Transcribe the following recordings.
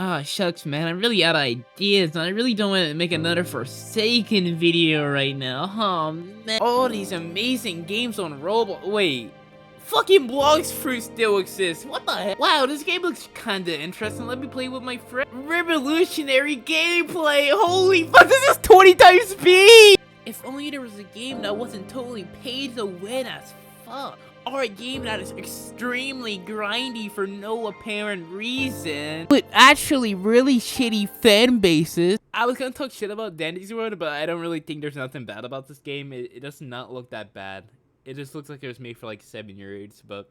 Ah, shucks, man. I'm really out of ideas, and I really don't want to make another Forsaken video right now. Oh, man. All these amazing games on Roblox. Wait. Fucking Blox Fruit still exists. What the heck? Wow, this game looks kinda interesting. Let me play with my friend. Revolutionary gameplay. Holy fuck, this is 20 times speed! If only there was a game that wasn't totally paid to win as fuck. Or a game that is extremely grindy for no apparent reason, but actually really shitty fan bases. I was gonna talk shit about Dandy's World, but I don't really think there's nothing bad about this game. It does not look that bad. It just looks like it was made for like 7-year-olds, but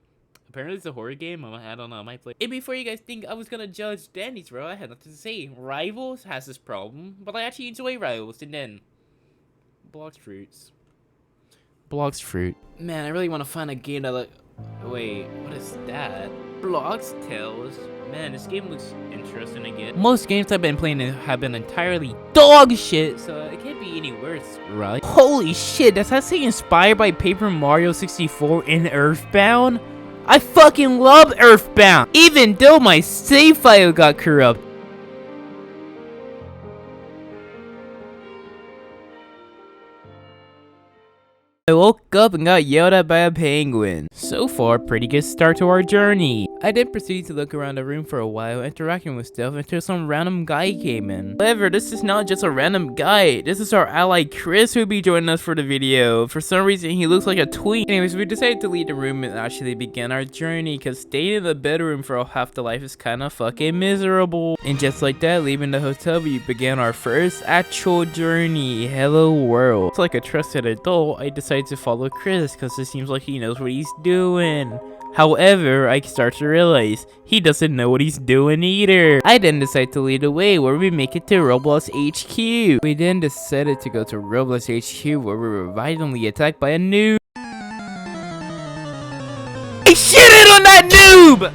apparently it's a horror game. I don't know, I might play. And before you guys think I was gonna judge Dandy's World, I had nothing to say. Rivals has this problem, but I actually enjoy Rivals. And then Blox Fruit. Man, I really want to find a game that wait, what is that? Blocktales. Man, this game looks interesting again. Most games I've been playing have been entirely dog shit, so it can't be any worse, right? Holy shit, does that say inspired by Paper Mario 64 in Earthbound? I fucking love Earthbound, even though my save file got corrupt. I woke up and got yelled at by a penguin. So far, pretty good start to our journey. I then proceeded to look around the room for a while, interacting with stuff until some random guy came in. However, this is not just a random guy. This is our ally Chris who will be joining us for the video. For some reason, he looks like a twink. Anyways, we decided to leave the room and actually begin our journey, because staying in the bedroom for half the life is kind of fucking miserable. And just like that, leaving the hotel, we began our first actual journey. Hello world. It's like a trusted adult, I decided to follow Chris because it seems like he knows what he's doing. However, I start to realize he doesn't know what he's doing either. I then decide to lead the way where we make it to Roblox HQ. We then decided to go to Roblox HQ where we were violently attacked by a noob. I shitted on that noob!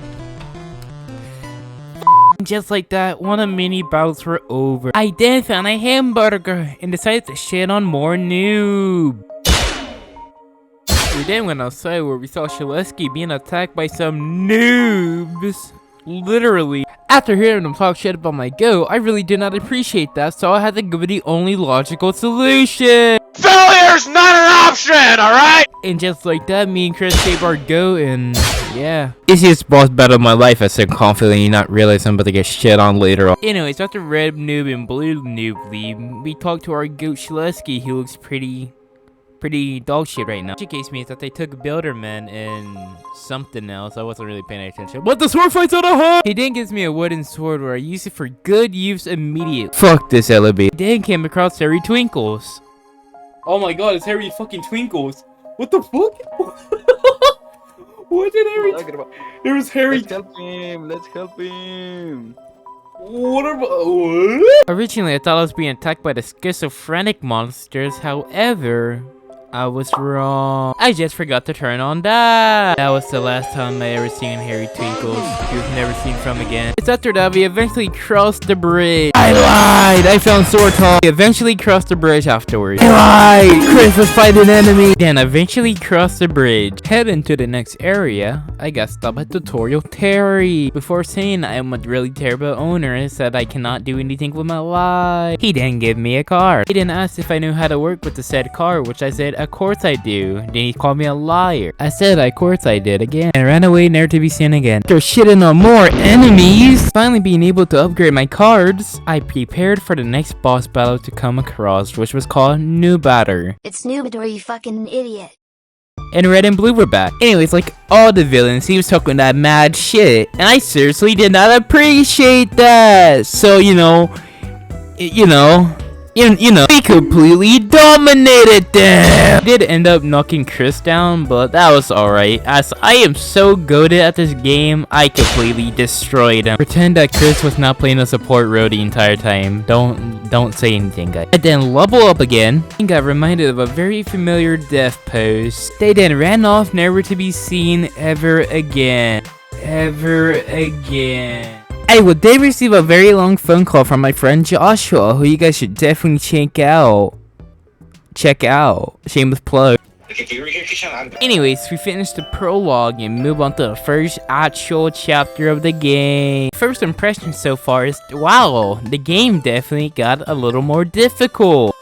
Just like that, one of the mini battles were over. I then found a hamburger and decided to shit on more noob. We then went outside where we saw Shaleski being attacked by some noobs. Literally. After hearing them talk shit about my goat, I really did not appreciate that, so I had to give it the only logical solution. Failure's not an option, alright? And just like that, me and Chris saved our goat, and yeah. Easiest boss battle of my life, I said confidently, not realizing I'm about to get shit on later on. Anyways, after red noob and blue noob leave, we talked to our goat Shaleski. He looks pretty dog shit right now. Which case means that they took Builderman and something else. I wasn't really paying attention. But the sword fights on a hut! He then gives me a wooden sword where I use it for good use immediately. Fuck this elevator. He then came across Harry Twinkles. Oh my god, it's Harry fucking Twinkles. What the fuck? What did Harry? There was Harry. Let's help him. Let's help him. What? Originally, I thought I was being attacked by the schizophrenic monsters. However, I was wrong. I just forgot to turn on that. That was the last time I ever seen Harry Twinkles. He was never seen from again. It's after that we eventually crossed the bridge. I lied. I found Sword Talk. We eventually crossed the bridge afterwards. I lied. Chris was fighting an enemy. Then eventually crossed the bridge. Heading to the next area, I got stopped at Tutorial Terry. Before saying I am a really terrible owner and said I cannot do anything with my life. He then gave me a car. He then asked if I knew how to work with the said car, which I said, of course I do. Then he called me a liar. I said, of course I did again, and ran away never to be seen again. After shitting on more enemies, finally being able to upgrade my cards, I prepared for the next boss battle to come across, which was called Noobatter. It's Noobador, you fucking idiot. And red and blue were back. Anyways, like all the villains, he was talking that mad shit, and I seriously did not appreciate that. So, you know, we completely dominated them. I did end up knocking Chris down, but that was alright, as I am so goated at this game, I completely destroyed him. Pretend that Chris was not playing the support role the entire time. Don't say anything, guys. I then level up again and got reminded of a very familiar death pose. They then ran off, never to be seen ever again. I would then receive a very long phone call from my friend Joshua, who you guys should definitely check out. Shameless plug. Anyways, we finished the prologue and move on to the first actual chapter of the game. First impression so far is, wow, the game definitely got a little more difficult.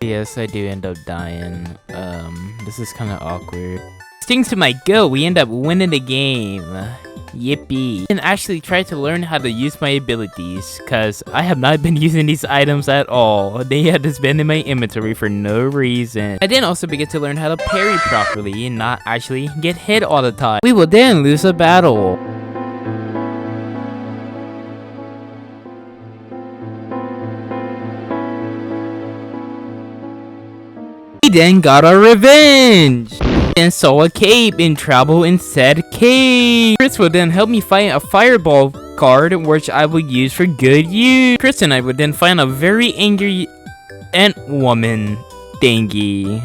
Yes, I do end up dying. This is kind of awkward. Thanks to my go, we end up winning the game. Yippee. And actually try to learn how to use my abilities, cause I have not been using these items at all. They had just been in my inventory for no reason. I then also begin to learn how to parry properly and not actually get hit all the time. We will then lose a battle. We then got our revenge! And saw a cave and travel in said cave. Chris will then help me find a fireball card which I will use for good use. Chris and I would then find a very angry ant woman thingy.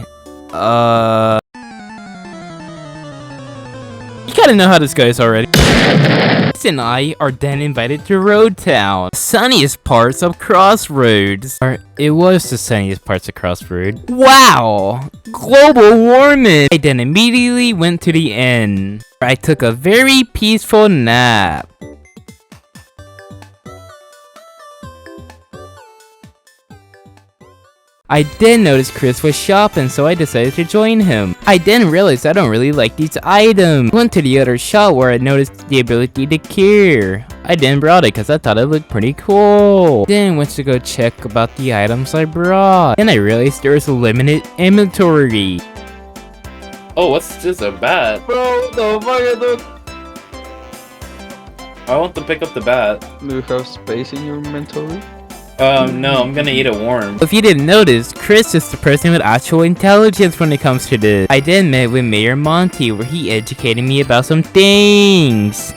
You gotta know how this goes already. Chris and I are then invited to Road Town, the sunniest parts of Crossroads. Or it was the sunniest parts of Crossroads. Wow! Global warming! I then immediately went to the inn, where I took a very peaceful nap. I then noticed Chris was shopping, so I decided to join him. I then realized I don't really like these items. Went to the other shop where I noticed the ability to cure. I then brought it because I thought it looked pretty cool. Then went to go check about the items I brought. Then I realized there was a limited inventory. Oh, what's this, a bat? Bro, the fuck, dude? I want to pick up the bat. Do you have space in your inventory? No, I'm gonna eat a worm. If you didn't notice, Chris is the person with actual intelligence when it comes to this. I then met with Mayor Monty where he educated me about some things.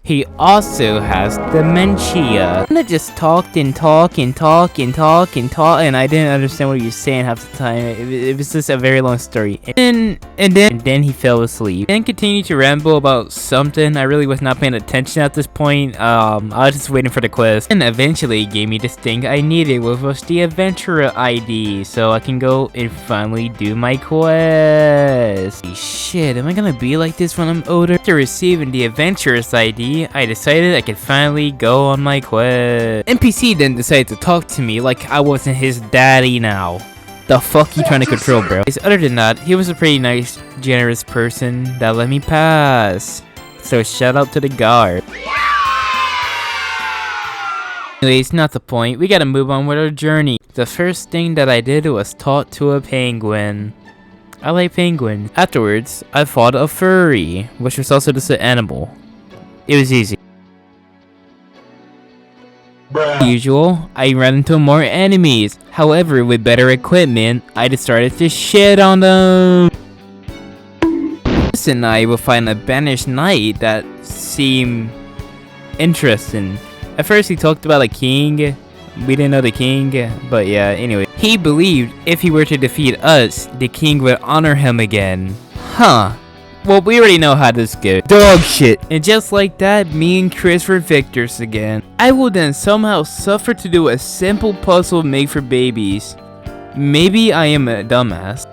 He also has dementia. I just talked and talked and talked and talked and talked, and I didn't understand what he was saying half the time. It was just a very long story. And then he fell asleep. And continued to ramble about something. I really was not paying attention at this point. I was just waiting for the quest. And eventually he gave me this thing I needed, which was the Adventurer ID, so I can go and finally do my quest. Holy shit, am I gonna be like this when I'm older? After receiving the Adventurer's ID, I decided I could finally go on my quest. NPC then decided to talk to me like I wasn't his daddy now. The fuck you trying to control, bro? Other than that, he was a pretty nice, generous person that let me pass. So shout out to the guard. Anyways, not the point. We gotta move on with our journey. The first thing that I did was talk to a penguin. I like penguins. Afterwards, I fought a furry, which was also just an animal. It was easy. As usual, I ran into more enemies. However, with better equipment, I decided to shit on them. Chris and I will find a banished knight that seemed interesting. At first, he talked about a king. We didn't know the king, but yeah, anyway. He believed if he were to defeat us, the king would honor him again. Huh. Well, we already know how this goes. Dog shit. And just like that, me and Chris were victors again. I will then somehow suffer to do a simple puzzle made for babies. Maybe I am a dumbass.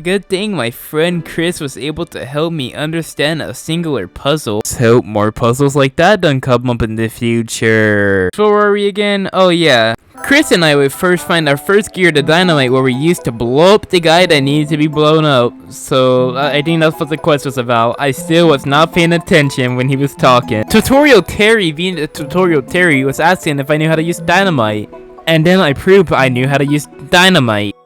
Good thing my friend Chris was able to help me understand a singular puzzle. Let's hope more puzzles like that don't come up in the future. So where are we again? Oh yeah. Chris and I would first find our first gear, the dynamite, where we used to blow up the guy that needed to be blown up. So I think that's what the quest was about. I still was not paying attention when he was talking. Tutorial Terry, being the Tutorial Terry, was asking if I knew how to use dynamite. And then I proved I knew how to use dynamite.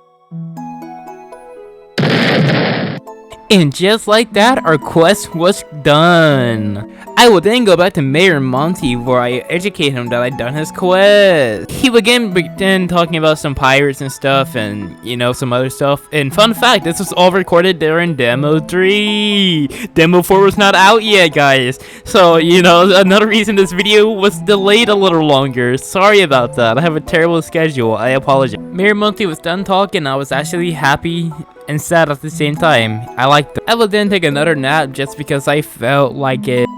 And just like that, our quest was done. I would then go back to Mayor Monty where I educate him that I'd done his quest. He would again begin talking about some pirates and stuff and, you know, some other stuff. And fun fact, this was all recorded during Demo 3. Demo 4 was not out yet, guys. So, you know, another reason this video was delayed a little longer. Sorry about that. I have a terrible schedule. I apologize. Mayor Monty was done talking. I was actually happy and sad at the same time. I liked it. I would then take another nap just because I felt like it.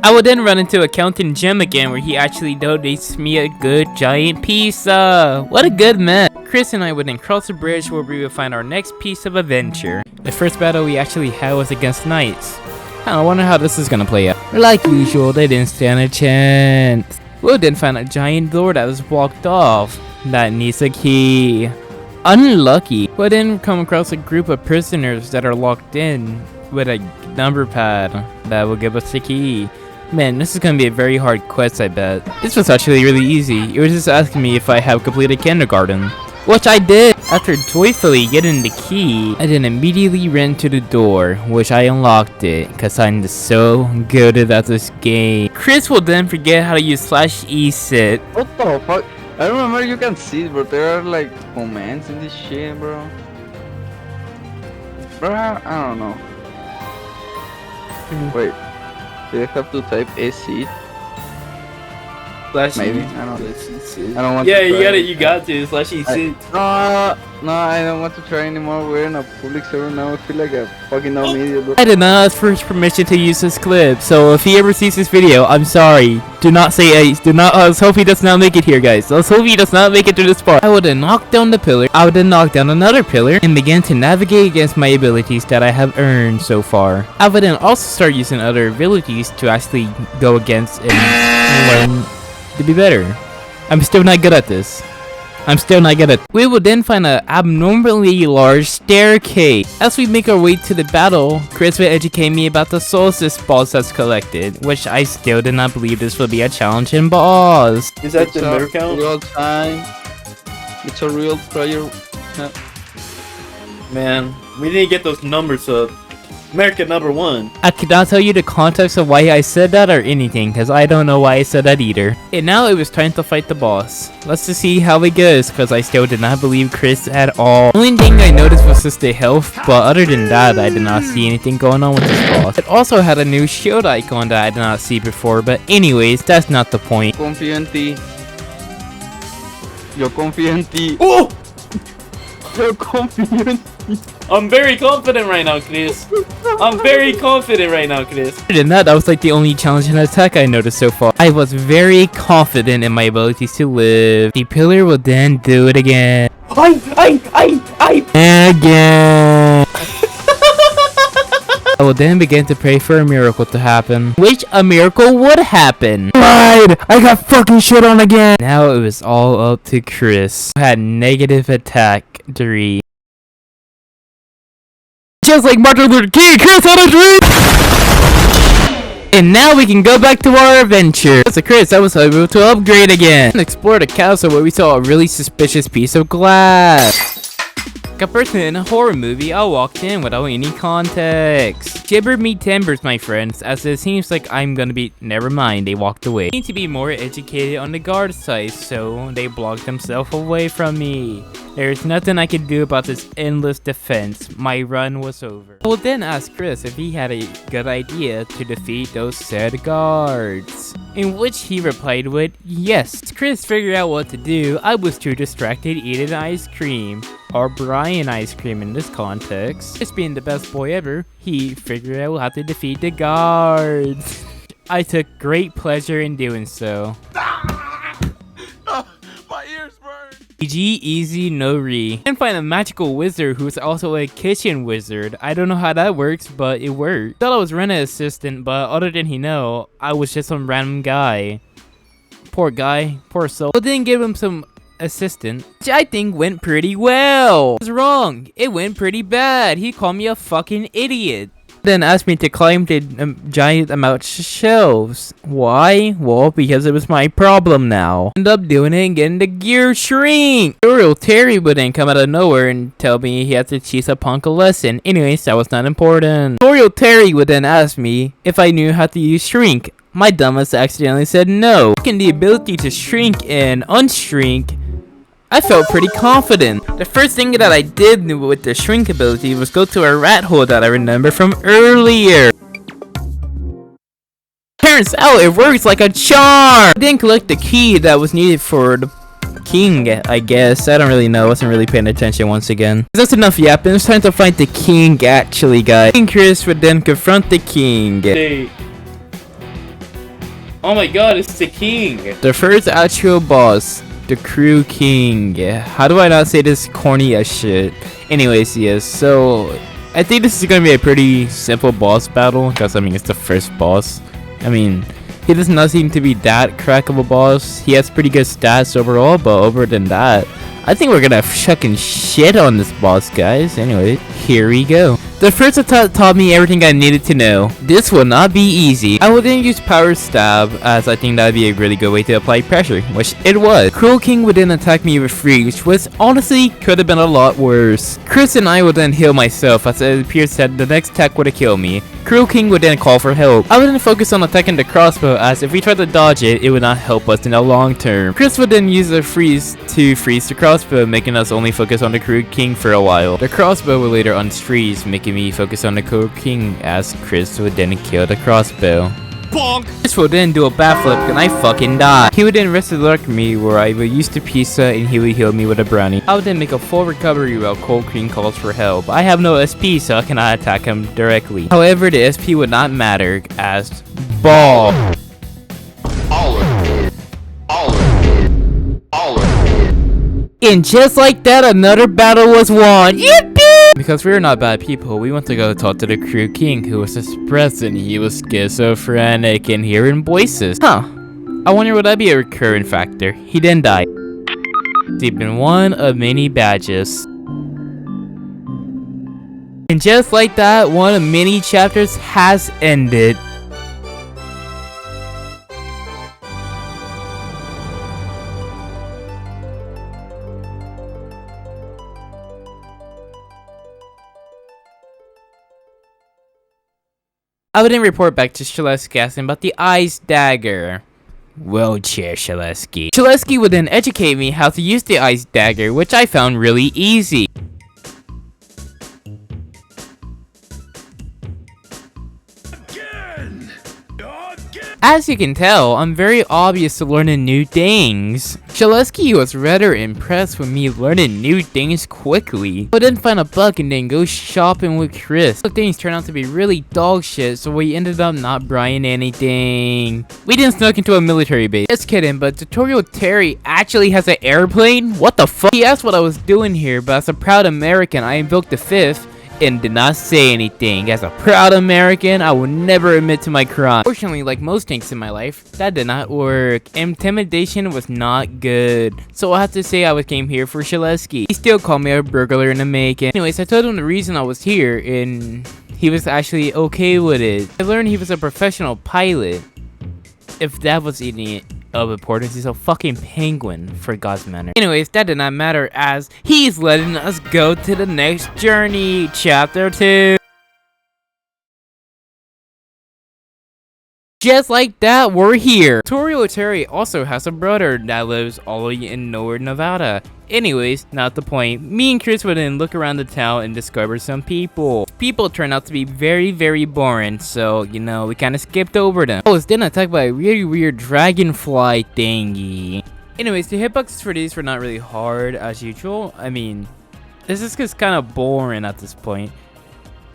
I would then run into Accountant Jim again, where he actually donates me a good giant pizza. What a good man. Chris and I would then cross the bridge where we would find our next piece of adventure. The first battle we actually had was against knights. I wonder how this is gonna play out. Like usual, they didn't stand a chance. We'll then find a giant door that was blocked off. That needs a key. Unlucky. We'll then come across a group of prisoners that are locked in with a number pad that will give us the key. Man, this is gonna be a very hard quest, I bet. This was actually really easy. It was just asking me if I have completed kindergarten, which I did. After joyfully getting the key, I then immediately ran to the door, which I unlocked it, cause I'm just so good at this game. Chris will then forget how to use /E sit. What the fuck? I remember you can see, but there are like commands in this shit, bro. Bro, I don't know. Wait, do you have to type AC? Maybe. I don't want Yeah, to you try got it. it. You got to. /E sit. No, I don't want to try anymore. We're in a public server now. I feel like a fucking dumb idiot, bro. I did not ask for his permission to use this clip, so if he ever sees this video, I'm sorry. Do not say do not. Let's hope he does not make it here, guys. Let's hope he does not make it to this part. I would then knock down the pillar. I would then knock down another pillar and begin to navigate against my abilities that I have earned so far. I would then also start using other abilities to actually go against and learn to be better. I'm still not good at this. We will then find an abnormally large staircase. As we make our way to the battle, Chris will educate me about the solstice balls that's collected, which I still did not believe this would be a challenging boss. Is that It's the mirror count? real time. It's a real player. Man, we didn't get those numbers up. America #1. I cannot tell you the context of why I said that or anything, because I don't know why I said that either. And now it was time to fight the boss. Let's just see how it goes, because I still did not believe Chris at all. The only thing I noticed was just the health, but other than that, I did not see anything going on with this boss. It also had a new shield icon that I did not see before, but anyways, that's not the point. Confío en ti. Yo confío en ti. Oh! Yo confío en ti. I'm very confident right now, Chris. I'm very confident right now, Chris. Other than that was like the only challenging attack I noticed so far. I was very confident in my abilities to live. The pillar will then do it again. Again. I will then begin to pray for a miracle to happen. Which a miracle would happen. Right! I got fucking shit on again! Now it was all up to Chris, who had negative attack 3. Just like Martin Luther King, Chris had a dream! And now we can go back to our adventure. So Chris, I was able to upgrade again. And explore the castle where we saw a really suspicious piece of glass. Like a person in a horror movie, I walked in without any context. Gibber me timbers, my friends, as it seems like I'm gonna be— never mind, they walked away. I need to be more educated on the guard side, so they blocked themselves away from me. There's nothing I could do about this endless defense. My run was over. I will then ask Chris if he had a good idea to defeat those said guards, in which he replied with yes. As Chris figured out what to do, I was too distracted eating ice cream, or Brian ice cream in this context. Just being the best boy ever, he figured out how to defeat the guards. I took great pleasure in doing so. My ears burn. GG, easy, no re. And find a magical wizard who's also a kitchen wizard. I don't know how that works, but it worked. Thought I was Rena's assistant, but other than he know, I was just some random guy. Poor guy, poor soul. I didn't give him some assistant, which I think went pretty well. I was wrong. It went pretty bad. He called me a fucking idiot. Then asked me to climb the giant amount of shelves. Why? Well, because it was my problem now. End up doing it and getting the gear shrink. Tutorial Terry would then come out of nowhere and tell me he had to teach a punk a lesson. Anyways, that was not important. Tutorial Terry would then ask me if I knew how to use shrink. My dumbass accidentally said no. Looking the ability to shrink and unshrink, I felt pretty confident. The first thing that I did with the shrink ability was go to a rat hole that I remember from earlier. Turns out it works like a charm. I didn't collect the key that was needed for the king, I guess. I don't really know. I wasn't really paying attention once again. That's enough yapping. It's time to fight the king actually, guys. King Chris would then confront the king. Hey. Oh my god, it's the king. The first actual boss, the Crew King. How do I not say this corny as shit? Anyways, yes, so I think this is gonna be a pretty simple boss battle, because I mean it's the first boss. I mean, he does not seem to be that crack of a boss. He has pretty good stats overall, but over than that, I think we're gonna fucking shit on this boss, guys. Anyway, here we go. The first attack taught me everything I needed to know. This will not be easy. I will then use Power Stab, as I think that would be a really good way to apply pressure, which it was. Cruel King would then attack me with Freeze, which honestly could have been a lot worse. Chris and I would then heal myself, as it appears that the next attack would have killed me. Cruel King would then call for help. I would then focus on attacking the crossbow, as if we tried to dodge it, it would not help us in the long term. Chris would then use a freeze to freeze the crossbow, making us only focus on the Cruel King for a while. The crossbow would later unfreeze, making me focus on the Cruel King, as Chris would then kill the crossbow. Bonk! Chris would then do a backflip and I fucking die. He would then rest alert me, where I would use the pizza and he would heal me with a brownie. I would then make a full recovery while Cruel King calls for help. I have no SP, so I cannot attack him directly. However, the SP would not matter, as ball. And just like that, another battle was won. Yippee! Because we're not bad people, we went to go talk to the Crew King, who was suppressed and he was schizophrenic and hearing voices. Huh. I wonder would that be a recurring factor. He then died. He's been one of many badges. And just like that, one of many chapters has ended. I would then report back to Shaleski asking about the Ice Dagger. Well, Chair Shaleski. Shaleski would then educate me how to use the Ice Dagger, which I found really easy. As you can tell, I'm very obvious to learning new things. Shaleski was rather impressed with me learning new things quickly. I didn't find a bug and then go shopping with Chris. The things turned out to be really dog shit, so we ended up not buying anything. We then snuck into a military base. Just kidding, but Tutorial Terry actually has an airplane? What the fuck? He asked what I was doing here, but as a proud American, I invoked the fifth and did not say anything. As a proud American, I will never admit to my crime. Fortunately, like most things in my life, that did not work. Intimidation was not good. So I have to say I came here for Shaleski. He still called me a burglar in the making. Anyways, I told him the reason I was here, and he was actually okay with it. I learned he was a professional pilot. If that was any of importance, he's a fucking penguin, for God's manner. Anyways, that did not matter, as he's letting us go to the next journey, chapter 2. Just like that, we're here. Tutorial Terry also has a brother that lives all the way in Northern Nevada. Anyways, not the point. Me and Chris would then look around the town and discover some people. People turned out to be very, very boring, so, you know, we kind of skipped over them. I was then attacked by a really weird dragonfly thingy. Anyways, the hitboxes for these were not really hard, as usual. I mean, this is just kind of boring at this point.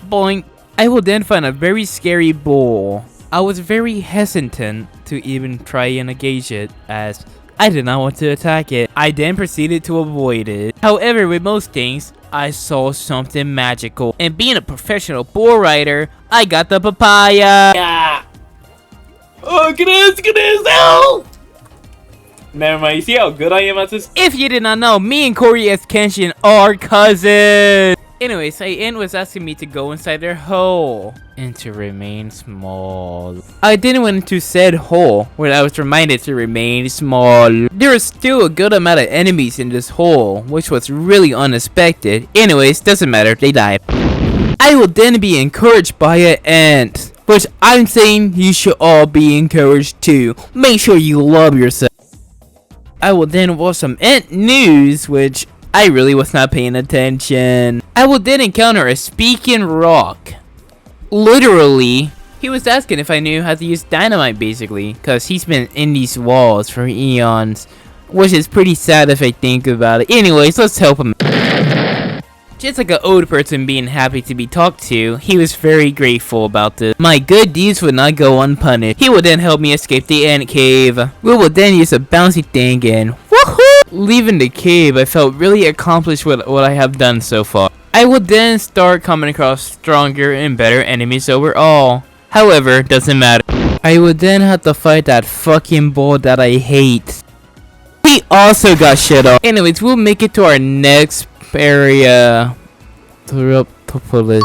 Boink. I will then find a very scary bull. I was very hesitant to even try and engage it, as I did not want to attack it. I then proceeded to avoid it. However, with most things, I saw something magical. And being a professional bull rider, I got the papaya. Yeah. Oh, goodness, help! Never mind, you see how good I am at this? If you did not know, me and Corey as Kenshin are cousins. Anyways, Ian was asking me to go inside their hole and to remain small. I then went into said hole, where I was reminded to remain small. There was still a good amount of enemies in this hole, which was really unexpected. Anyways, doesn't matter, they died. I will then be encouraged by an ant, which I'm saying you should all be encouraged too. Make sure you love yourself. I will then watch some ant news, which I really was not paying attention. I will then encounter a speaking rock. Literally, he was asking if I knew how to use dynamite, basically, because he's been in these walls for eons, which is pretty sad if I think about it. Anyways, let's help him. Just like an old person being happy to be talked to, he was very grateful about this. My good deeds would not go unpunished. He would then help me escape the ant cave. We would then use a bouncy thing and woohoo! Leaving the cave, I felt really accomplished with what I have done so far. I would then start coming across stronger and better enemies overall. However, doesn't matter. I would then have to fight that fucking bull that I hate. He also got shit off. Anyways, we'll make it to our next area. Interruptopolis.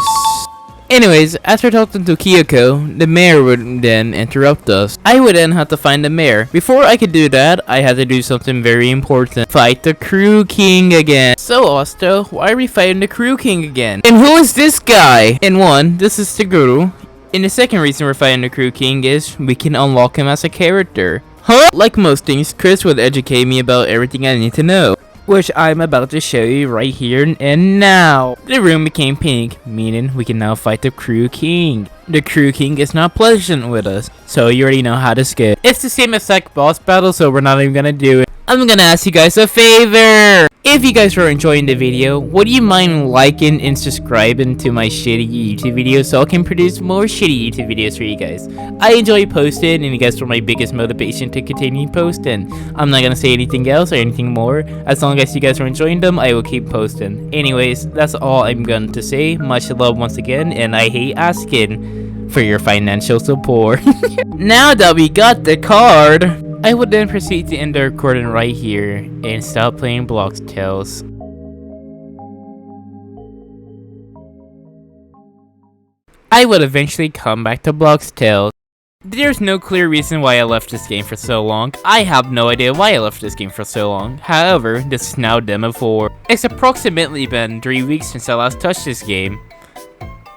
Anyways, after talking to Kyoko, the mayor would then interrupt us. I would then have to find the mayor. Before I could do that, I had to do something very important. Fight the Crew King again. So, Osto, why are we fighting the Crew King again? And who is this guy? In one, this is Taguru. And the second reason we're fighting the Crew King is we can unlock him as a character. Huh? Like most things, Chris would educate me about everything I need to know, which I'm about to show you right here and now. The room became pink, meaning we can now fight the Crew King. The Crew King is not pleasant with us, so you already know how to skip. It's the same exact boss battle, so we're not even gonna do it. I'm gonna ask you guys a favor. If you guys are enjoying the video, would you mind liking and subscribing to my shitty YouTube videos so I can produce more shitty YouTube videos for you guys? I enjoy posting, and you guys are my biggest motivation to continue posting. I'm not gonna say anything else or anything more. As long as you guys are enjoying them, I will keep posting. Anyways, that's all I'm going to say. Much love once again, and I hate asking for your financial support. Now that we got the card, I would then proceed to end the recording right here and stop playing Blocktales. I would eventually come back to Blocktales. There's no clear reason why I left this game for so long. I have no idea why I left this game for so long. However, this is now Demo 4. It's approximately been 3 weeks since I last touched this game.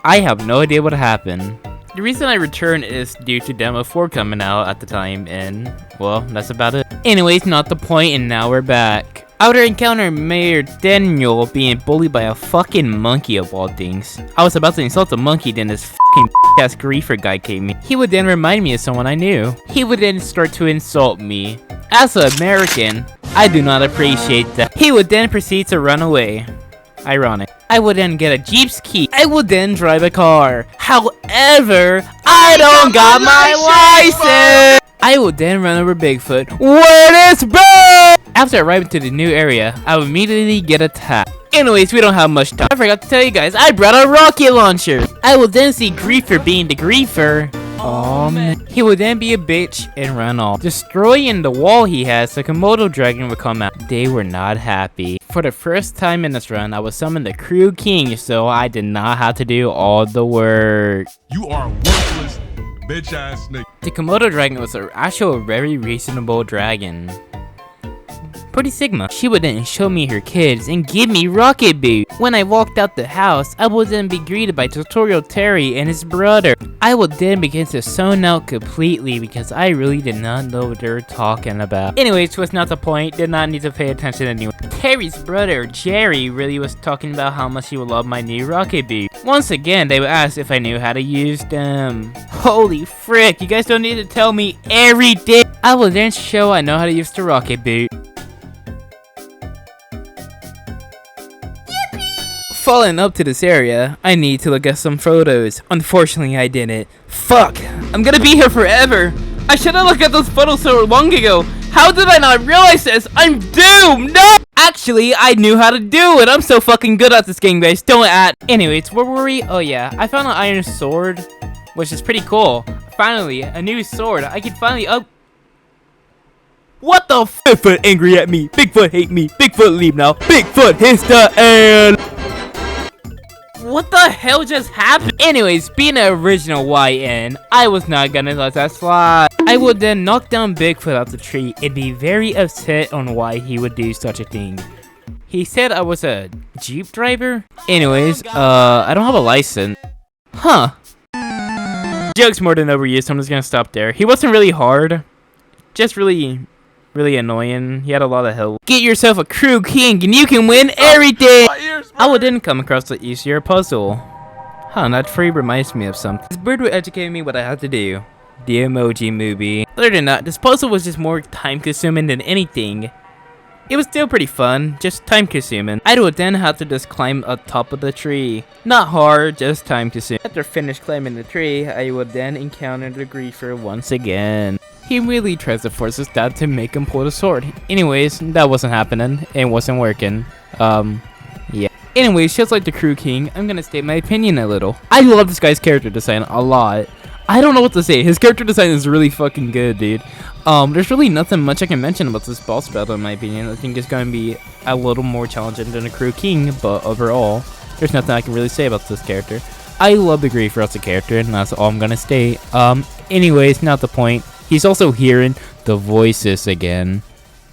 I have no idea what happened. The reason I returned is due to Demo 4 coming out at the time, and, well, that's about it. Anyways, not the point, and now we're back. I would encounter Mayor Daniel being bullied by a fucking monkey of all things. I was about to insult the monkey, then this fucking ass griefer guy came in. He would then remind me of someone I knew. He would then start to insult me. As an American, I do not appreciate that. He would then proceed to run away. Ironic. I would then get a Jeep's key. I would then drive a car. However, I don't got my license. I would then run over Bigfoot. Where is Bro? After arriving to the new area, I would immediately get attacked. Anyways, we don't have much time. I forgot to tell you guys, I brought a rocket launcher. I would then see Griefer being the Griefer. Man. He would then be a bitch and run off. Destroying the wall he has, the Komodo dragon would come out. They were not happy. For the first time in this run, I was summoned the Crew King, so I did not have to do all the work. You are a worthless bitch ass nigga. The Komodo dragon was actually a very reasonable dragon. Pretty Sigma. She would then show me her kids and give me rocket boot. When I walked out the house, I would then be greeted by Tutorial Terry and his brother. I would then begin to zone out completely because I really did not know what they were talking about. Anyways, was not the point, did not need to pay attention anyway. Terry's brother, Jerry, really was talking about how much he would love my new rocket boot. Once again, they would ask if I knew how to use them. Holy frick, you guys don't need to tell me everything. I will then show I know how to use the rocket boot. Following up to this area, I need to look at some photos. Unfortunately, I didn't. Fuck! I'm gonna be here forever! I should have looked at those photos so long ago! How did I not realize this? I'm doomed! No! Actually, I knew how to do it! I'm so fucking good at this game, guys. Don't add. Anyways, where were we? Oh yeah, I found an iron sword, which is pretty cool. Finally, a new sword. I can finally up... What the f- Bigfoot angry at me. Bigfoot hate me. Bigfoot leave now. Bigfoot hits the air. What the hell just happened? Anyways, being an original YN, I was not gonna let that slide. I would then knock down Bigfoot out the tree and be very upset on why he would do such a thing. He said I was a Jeep driver? Anyways, I don't have a license. Huh. Joke's more than overused, so I'm just gonna stop there. He wasn't really hard. Just really annoying. He had a lot of help. Get yourself a Crew King and you can win everything! I would then come across the easier puzzle. Huh, that tree reminds me of something. This bird would educate me what I had to do. The Emoji Movie. Other than that, this puzzle was just more time consuming than anything. It was still pretty fun, just time consuming. I would then have to just climb up top of the tree. Not hard, just time consuming. After finished climbing the tree, I would then encounter the griefer once again. He really tries to force his dad to make him pull the sword. Anyways, that wasn't happening. It wasn't working. Yeah. Anyways, just like the Crew King, I'm gonna state my opinion a little. I love this guy's character design a lot. I don't know what to say. His character design is really fucking good, dude. There's really nothing much I can mention about this boss battle, in my opinion. I think it's gonna be a little more challenging than the Crew King, but overall, there's nothing I can really say about this character. I love the Griefer as a character, and that's all I'm gonna state. Anyways, not the point. He's also hearing the voices again.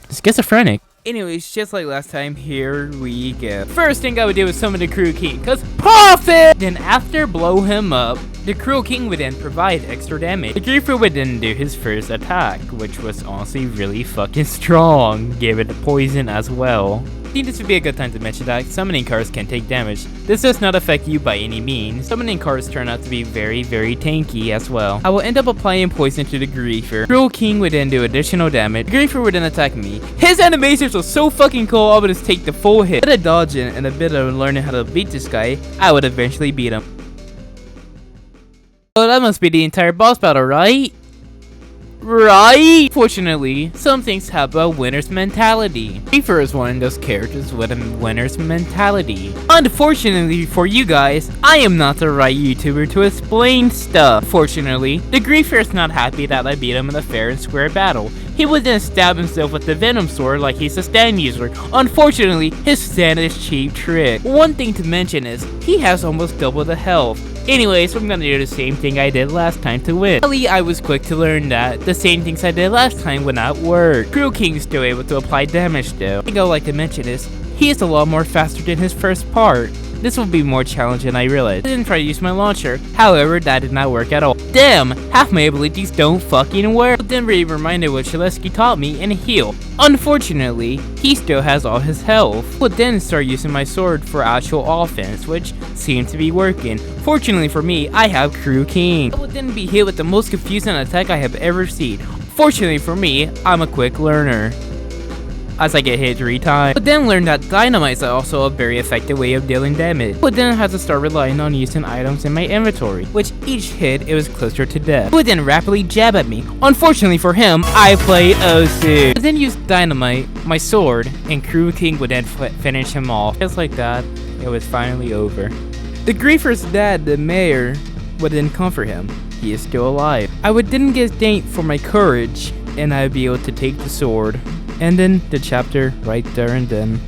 It's schizophrenic. Anyways, just like last time, here we go. First thing I would do is summon the Crew King, cause profit! Then after blow him up, the Crew King would then provide extra damage. The Griefer would then do his first attack, which was honestly really fucking strong. Give it poison as well. I think this would be a good time to mention that summoning cards can take damage. This does not affect you by any means. Summoning cards turn out to be very, very tanky as well. I will end up applying poison to the Griefer. Crew King would then do additional damage. The Griefer would then attack me. His animations were so fucking cool, I would just take the full hit. A bit of dodging and a bit of learning how to beat this guy, I would eventually beat him. So that must be the entire boss battle, right? Right? Fortunately, some things have a winner's mentality. Griefer is one of those characters with a winner's mentality. Unfortunately for you guys, I am not the right YouTuber to explain stuff. Fortunately, the Griefer is not happy that I beat him in a fair and square battle. He would then stab himself with the Venom Sword like he's a stand user. Unfortunately, his stand is cheap trick. One thing to mention is, he has almost double the health. Anyways, I'm gonna do the same thing I did last time to win. Luckily, I was quick to learn that the same things I did last time would not work. Crew King is still able to apply damage though. The thing I would like to mention is, he is a lot more faster than his first part. This will be more challenging than I realized. I didn't try to use my launcher, however, that did not work at all. Damn, half my abilities don't fucking work. But then really reminded what Shaleski taught me and heal. Unfortunately, he still has all his health. But then start using my sword for actual offense, which seemed to be working. Fortunately for me, I have Crew King. I would then be hit with the most confusing attack I have ever seen. Fortunately for me, I'm a quick learner, as I get hit 3 times. But then learned that dynamite is also a very effective way of dealing damage. But then I had to start relying on using items in my inventory, which each hit it was closer to death. He would then rapidly jab at me. Unfortunately for him, I played Osu. I then used dynamite, my sword, and Crew King would then finish him off. Just like that, it was finally over. The Griefer's dad, the mayor, would then comfort him. He is still alive. I would then get thanked for my courage, and I would be able to take the sword. Ending the chapter right there and then.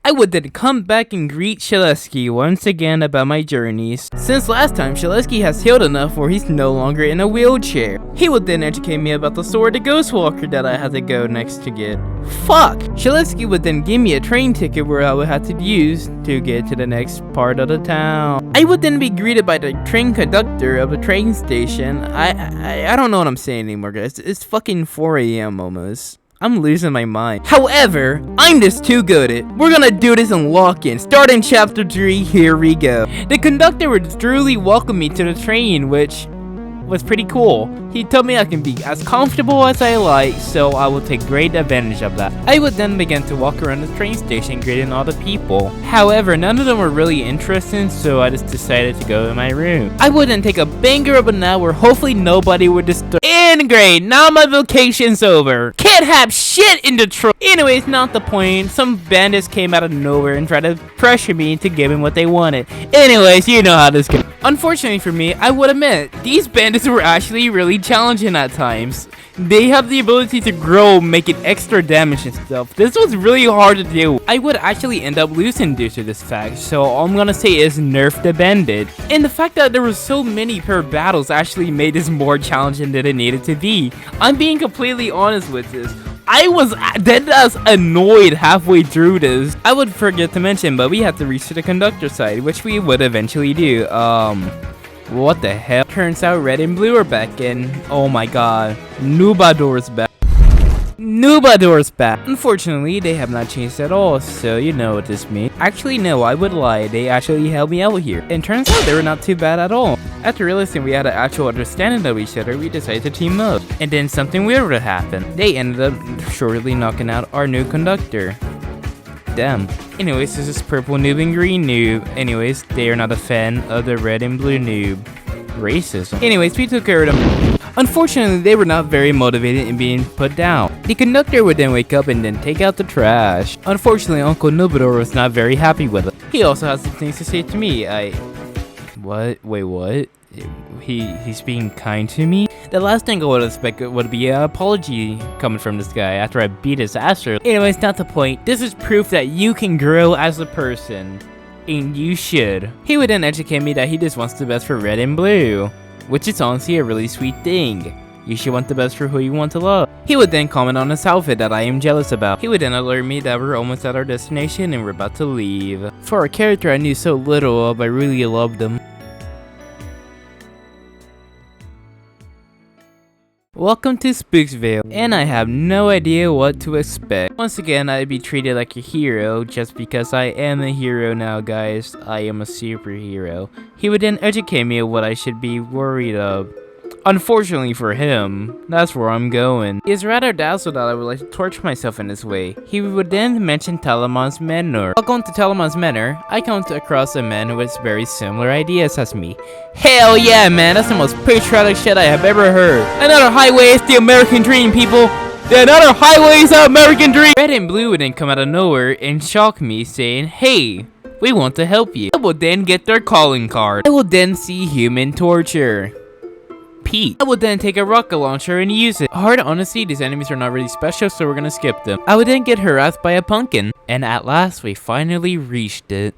I would then come back and greet Shaleski once again about my journeys. Since last time, Shaleski has healed enough where he's no longer in a wheelchair. He would then educate me about the sword of Ghostwalker that I had to go next to get. Fuck! Shaleski would then give me a train ticket where I would have to use to get to the next part of the town. I would then be greeted by the train conductor of the train station. I don't know what I'm saying anymore, guys. It's fucking 4 AM almost. I'm losing my mind. However, I'm just too good at it. We're gonna do this in lock-in. Starting chapter 3, here we go. The conductor would truly welcome me to the train, which was pretty cool. He told me I can be as comfortable as I like, so I will take great advantage of that. I would then begin to walk around the train station greeting all the people. However, none of them were really interesting, so I just decided to go in my room. I would then take a banger of a nap where hopefully nobody would disturb. And great, now my vacation's over. Can't have shit in Detroit. Anyways, not the point. Some bandits came out of nowhere and tried to pressure me into giving what they wanted. Anyways, you know how this goes. Unfortunately for me, I would admit, these bandits were actually really challenging at times. They have the ability to grow, making extra damage and stuff. This was really hard to do. I would actually end up losing due to this fact, so all I'm gonna say is nerf the bandit. And the fact that there were so many per battles actually made this more challenging than it needed to be. I'm being completely honest with this. I was dead as annoyed halfway through this. I would forget to mention, but we had to reach to the conductor side, which we would eventually do. What the hell? Turns out red and blue are back in. Oh my god. Nubador's back. Noobador's back. Unfortunately, they have not changed at all, so you know what this means. Actually, no, I would lie. They actually helped me out here. And turns out they were not too bad at all. After realizing we had an actual understanding of each other, we decided to team up. And then something weird would happen. They ended up shortly knocking out our new conductor. Damn. Anyways, this is purple noob and green noob. Anyways, they are not a fan of the red and blue noob. Racism. Anyways, we took care of them. Unfortunately, they were not very motivated in being put down. The conductor would then wake up and then take out the trash. Unfortunately, Uncle Nubador was not very happy with it. He also has some things to say to me. What? Wait, what? He's being kind to me? The last thing I would expect would be an apology coming from this guy after I beat his ass. Anyways, not the point. This is proof that you can grow as a person. And you should. He would then educate me that he just wants the best for red and blue, which is honestly a really sweet thing. You should want the best for who you want to love. He would then comment on his outfit that I am jealous about. He would then alert me that we're almost at our destination and we're about to leave. For a character I knew so little of, I really loved him. Welcome to Spooksville, and I have no idea what to expect. Once again, I'd be treated like a hero just because I am a hero now, guys. I am a superhero. He would then educate me on what I should be worried of. Unfortunately for him, that's where I'm going. He is rather dazzled that I would like to torture myself in this way. He would then mention Talamon's Manor. While going to Talamon's Manor, I come across a man with very similar ideas as me. Hell yeah, man, that's the most patriotic shit I have ever heard. Another highway is the American dream, people. Another highway is the American dream. Red and Blue would then come out of nowhere and shock me, saying, hey, we want to help you. I will then get their calling card. I will then see human torture. Pete. I would then take a rocket launcher and use it. Hard honesty, these enemies are not really special, so we're gonna skip them. I would then get harassed by a pumpkin. And at last, we finally reached it.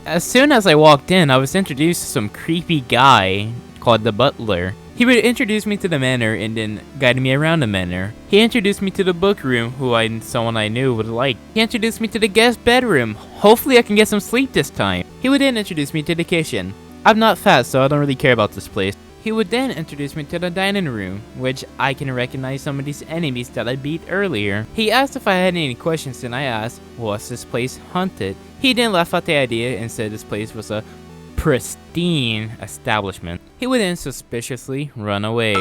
As soon as I walked in, I was introduced to some creepy guy called the Butler. He would introduce me to the manor and then guide me around the manor. He introduced me to the book room, someone I knew would like. He introduced me to the guest bedroom. Hopefully I can get some sleep this time. He would then introduce me to the kitchen. I'm not fat, so I don't really care about this place. He would then introduce me to the dining room, which I can recognize some of these enemies that I beat earlier. He asked if I had any questions, and I asked, was this place haunted? He then laughed at the idea and said this place was a pristine establishment. He would then suspiciously run away.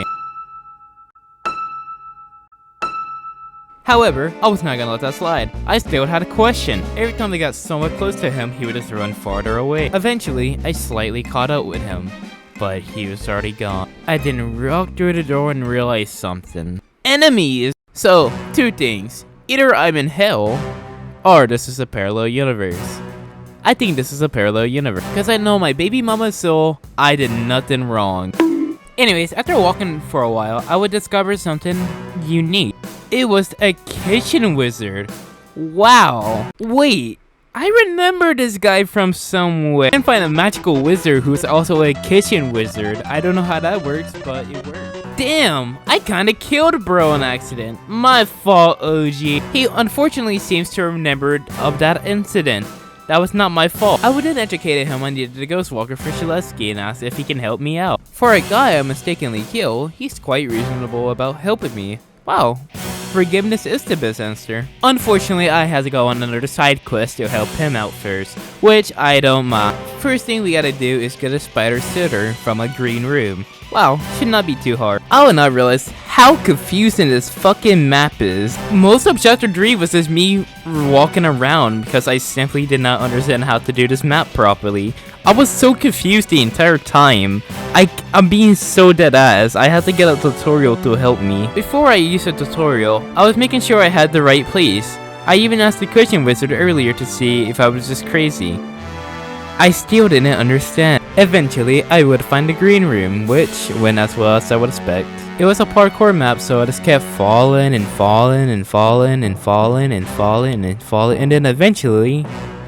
However, I was not gonna let that slide. I still had a question. Every time I got somewhat close to him, he would just run farther away. Eventually, I slightly caught up with him, but he was already gone. I then walked through the door and realized something. Enemies! So, two things. Either I'm in hell, or this is a parallel universe. I think this is a parallel universe, because I know my baby mama's soul, I did nothing wrong. Anyways, after walking for a while, I would discover something unique. It was a kitchen wizard. Wow. Wait, I remember this guy from somewhere. I can find a magical wizard who's also a kitchen wizard. I don't know how that works, but it worked. Damn, I kinda killed bro on accident. My fault, OG. He unfortunately seems to remember of that incident. That was not my fault. I would then educate him on the Ghost Walker for Shaleski and asked if he can help me out. For a guy I mistakenly killed, he's quite reasonable about helping me. Wow, forgiveness is the best answer. Unfortunately, I had to go on another side quest to help him out first, which I don't mind. First thing we gotta do is get a spider sitter from a green room. Wow, should not be too hard. I would not realize how confusing this fucking map is. Most of chapter 3 was just me walking around because I simply did not understand how to do this map properly. I was so confused the entire time. I'm being so dead ass. I had to get a tutorial to help me. Before I used a tutorial, I was making sure I had the right place. I even asked the kitchen wizard earlier to see if I was just crazy. I still didn't understand. Eventually, I would find the green room, which went as well as I would expect. It was a parkour map, so I just kept falling and falling and falling and falling and falling and falling, and then eventually,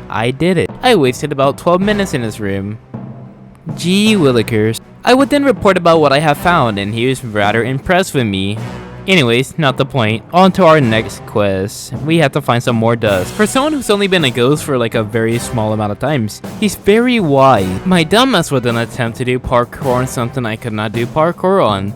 I did it. I wasted about 12 minutes in this room. Gee willikers. I would then report about what I have found, and he was rather impressed with me. Anyways, not the point. On to our next quest. We have to find some more dust. For someone who's only been a ghost for like a very small amount of times, he's very wise. My dumbass would then attempt to do parkour on something I could not do parkour on.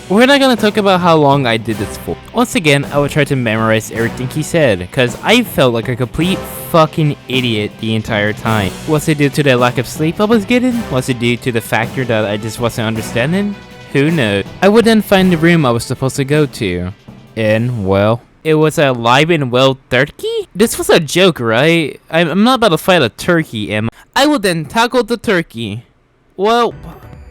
We're not gonna talk about how long I did this for. Once again, I would try to memorize everything he said, cause I felt like a complete fucking idiot the entire time. Was it due to the lack of sleep I was getting? Was it due to the factor that I just wasn't understanding? Who knows? I would then find the room I was supposed to go to. And, well, it was a live and well turkey? This was a joke, right? I'm not about to fight a turkey, am I? I would then tackle the turkey. Well,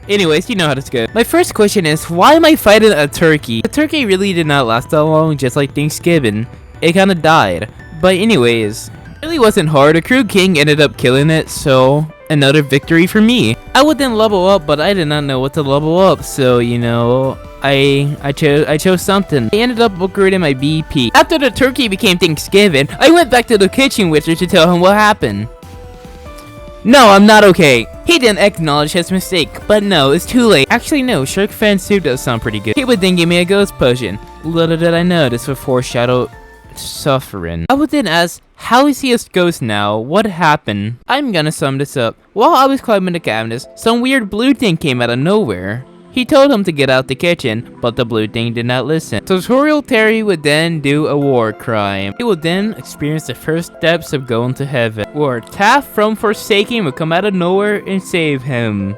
anyways, you know how this goes. My first question is, why am I fighting a turkey? The turkey really did not last that long, just like Thanksgiving. It kinda died. But anyways, it really wasn't hard. The Crew King ended up killing it, so another victory for me. I would then level up, but I did not know what to level up, so you know, I chose something. I ended up upgrading my BP. After the turkey became Thanksgiving, I went back to the kitchen wizard to tell him what happened. No, I'm not okay. He didn't acknowledge his mistake, but no, it's too late. Actually, no, Shark Fan Soup does sound pretty good. He would then give me a ghost potion. Little did I know this would foreshadow suffering. I would then ask, how is he a ghost now? What happened? I'm gonna sum this up. While I was climbing the cabinets, some weird blue thing came out of nowhere. He told him to get out the kitchen, but the blue thing did not listen. Tutorial Terry would then do a war crime. He would then experience the first steps of going to heaven, where Taff from Forsaken would come out of nowhere and save him.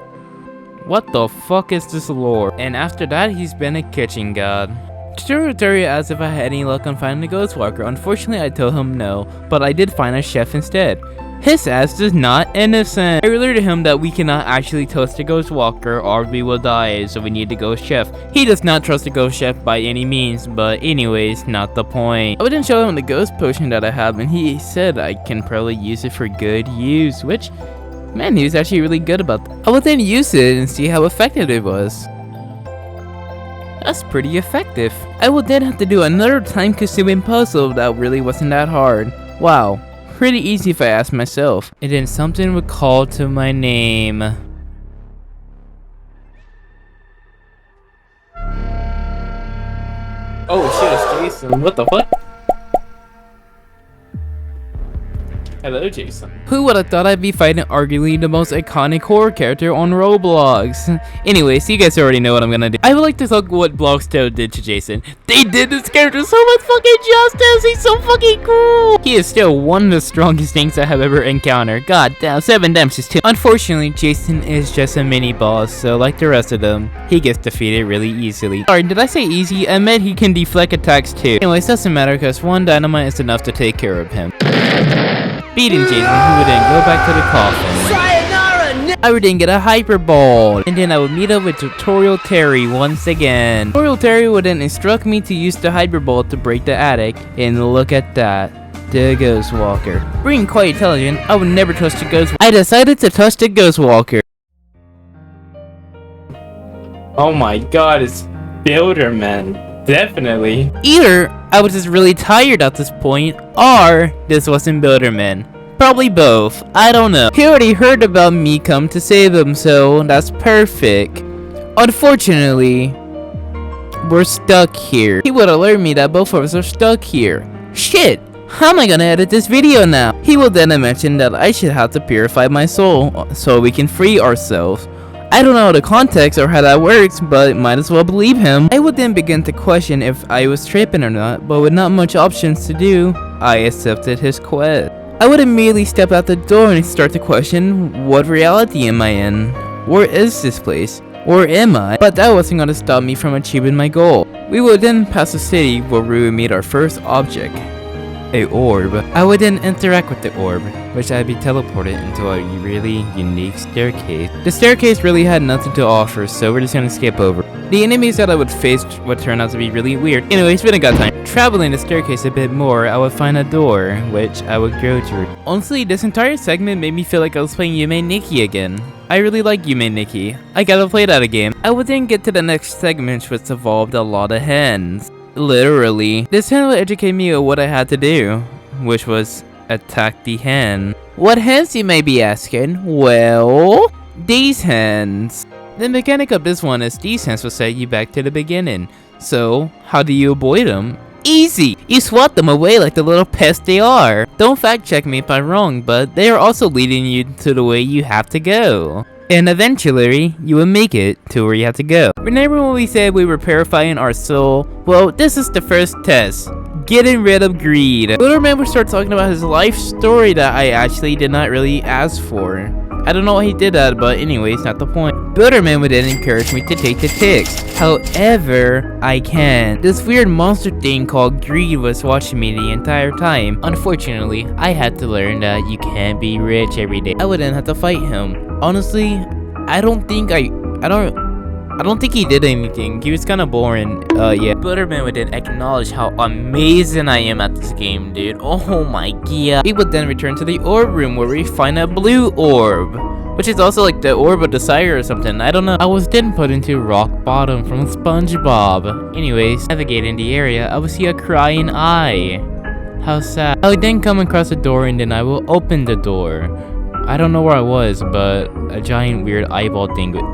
What the fuck is this lore? And after that, he's been a kitchen god. Tutorial Terry asked if I had any luck on finding a ghost walker. Unfortunately, I told him no, but I did find a chef instead. His ass is not innocent. I alerted him that we cannot actually toast the ghost walker or we will die, so we need the ghost chef. He does not trust the ghost chef by any means, but anyways, not the point. I would then show him the ghost potion that I have, and he said I can probably use it for good use, which, man, he was actually really good about that. I would then use it and see how effective it was. That's pretty effective. I would then have to do another time-consuming puzzle that really wasn't that hard. Wow. Pretty easy if I ask myself. And then something would call to my name. Oh shit, it's Jason. What the fuck? Hello, Jason. Who would have thought I'd be fighting arguably the most iconic horror character on Roblox? Anyways, you guys already know what I'm gonna do. I would like to talk what Blogstone did to Jason. They did this character so much fucking justice. He's so fucking cool. He is still one of the strongest things I have ever encountered. God damn, 7 damages too. Unfortunately, Jason is just a mini boss, so like the rest of them, he gets defeated really easily. Sorry, did I say easy? I meant he can deflect attacks too. Anyways, doesn't matter because 1 dynamite is enough to take care of him. Beating Jason, who would then go back to the coffin. I would then get a hyper ball, and then I would meet up with Tutorial Terry once again. Tutorial Terry would then instruct me to use the hyper ball to break the attic, and look at that, the Ghost Walker. Being quite intelligent, I would never touch the Ghost. I decided to touch the Ghost Walker. Oh my god, it's Builderman. Definitely. Either I was just really tired at this point, or this wasn't Builderman. Probably both. I don't know. He already heard about me come to save him, so that's perfect. Unfortunately, we're stuck here. He would alert me that both of us are stuck here. Shit! How am I gonna edit this video now? He will then mention that I should have to purify my soul so we can free ourselves. I don't know the context or how that works, but might as well believe him. I would then begin to question if I was tripping or not, but with not much options to do, I accepted his quest. I would immediately step out the door and start to question, what reality am I in? Where is this place? Where am I? But that wasn't going to stop me from achieving my goal. We would then pass a city where we would meet our first object. A orb. I would then interact with the orb, which I'd be teleported into a really unique staircase. The staircase really had nothing to offer, so we're just gonna skip over. The enemies that I would face would turn out to be really weird. Anyways, we didn't got time. Traveling the staircase a bit more, I would find a door, which I would go through. Honestly, this entire segment made me feel like I was playing Yume Nikki again. I really like Yume Nikki. I gotta play that again. I would then get to the next segment, which involved a lot of hands. Literally. This hand would educate me on what I had to do, which was attack the hand. What hands, you may be asking? Well, these hands. The mechanic of this one is these hands will set you back to the beginning. So, how do you avoid them? Easy! You swat them away like the little pests they are. Don't fact check me if I'm wrong, but they are also leading you to the way you have to go. And eventually, you will make it to where you have to go. Remember when we said we were purifying our soul? Well, this is the first test. Getting rid of greed. Builderman would start talking about his life story that I actually did not really ask for. I don't know why he did that, but anyways, not the point. Builderman would then encourage me to take the ticks. However, I can. This weird monster thing called greed was watching me the entire time. Unfortunately, I had to learn that you can't be rich every day. I would then have to fight him. Honestly, I don't think he did anything. He was kind of boring. Yeah. Builderman would then acknowledge how amazing I am at this game, dude. Oh my god. We would then return to the orb room where we find a blue orb, which is also like the orb of desire or something. I don't know. I was then put into rock bottom from SpongeBob. Anyways, navigating the area, I would see a crying eye. How sad. I would then come across a door and then I will open the door. I don't know where I was, but a giant weird eyeball thing would...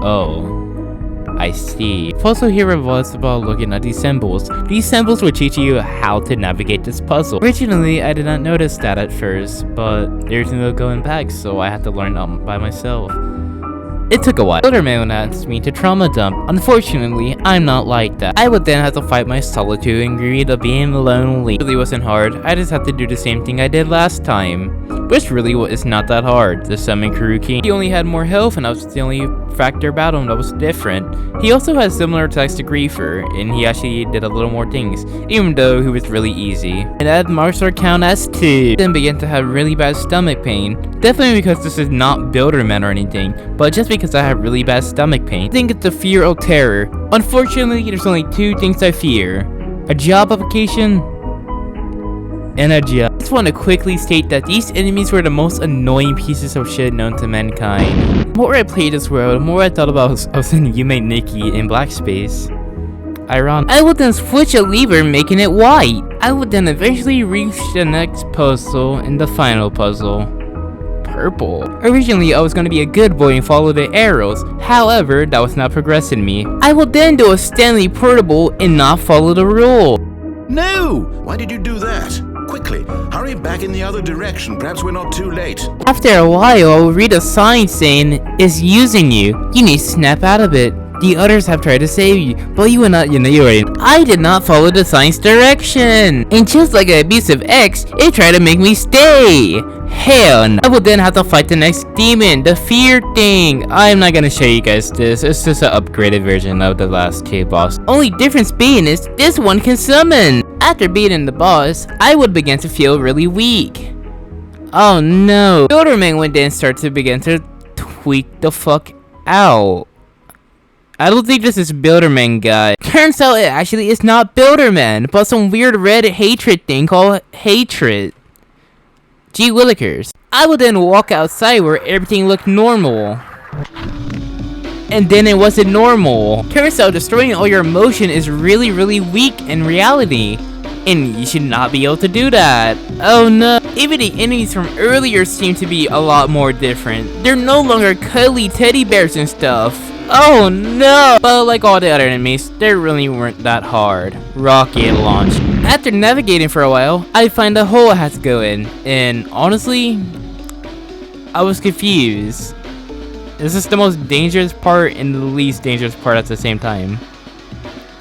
Oh. I see. Also here I was about looking at these symbols. These symbols will teach you how to navigate this puzzle. Originally, I did not notice that at first, but there's no going back, so I had to learn it by myself. It took a while. Builderman asked me to trauma dump. Unfortunately, I'm not like that. I would then have to fight my solitude and greed of being lonely. It really wasn't hard. I just had to do the same thing I did last time, which really is not that hard. The summon Kuruki. He only had more health and I was the only factor about him that was different. He also has similar attacks to Griefer, and he actually did a little more things, even though he was really easy. And that marks our count as 2. Then began to have really bad stomach pain. Definitely because this is not Builderman or anything, but just because I have really bad stomach pain. I think it's the fear of terror. Unfortunately, there's only 2 things I fear. A job application and a job. I just want to quickly state that these enemies were the most annoying pieces of shit known to mankind. The more I played this world, the more I thought about Yume Nikki in Black Space. Ironic. I would then switch a lever, making it white. I would then eventually reach the next puzzle and the final puzzle. Purple. Originally, I was going to be a good boy and follow the arrows. However, that was not progressing me. I will then do a Stanley Portable and not follow the rule. No! Why did you do that? Quickly, hurry back in the other direction. Perhaps we're not too late. After a while, I will read a sign saying, "It's using you. You need to snap out of it. The others have tried to save you, but you will not, I did not follow the sign's direction. And just like an abusive ex, it tried to make me stay. Hell no. I will then have to fight the next demon, the fear thing. I'm not gonna show you guys this. It's just an upgraded version of the last 2 boss. Only difference being is this one can summon. After beating the boss, I would begin to feel really weak. Oh no. Builderman would then start to begin to tweak the fuck out. I don't think this is Builderman guy. Turns out it actually is not Builderman, but some weird red hatred thing called hatred. Gee willikers. I would then walk outside where everything looked normal. And then it wasn't normal. Turns out destroying all your emotion is really, really weak in reality. And you should not be able to do that. Oh no. Even the enemies from earlier seem to be a lot more different. They're no longer cuddly teddy bears and stuff. Oh no! But like all the other enemies, they really weren't that hard. Rocket launch. After navigating for a while, I find a hole I had to go in. And honestly, I was confused. This is the most dangerous part and the least dangerous part at the same time.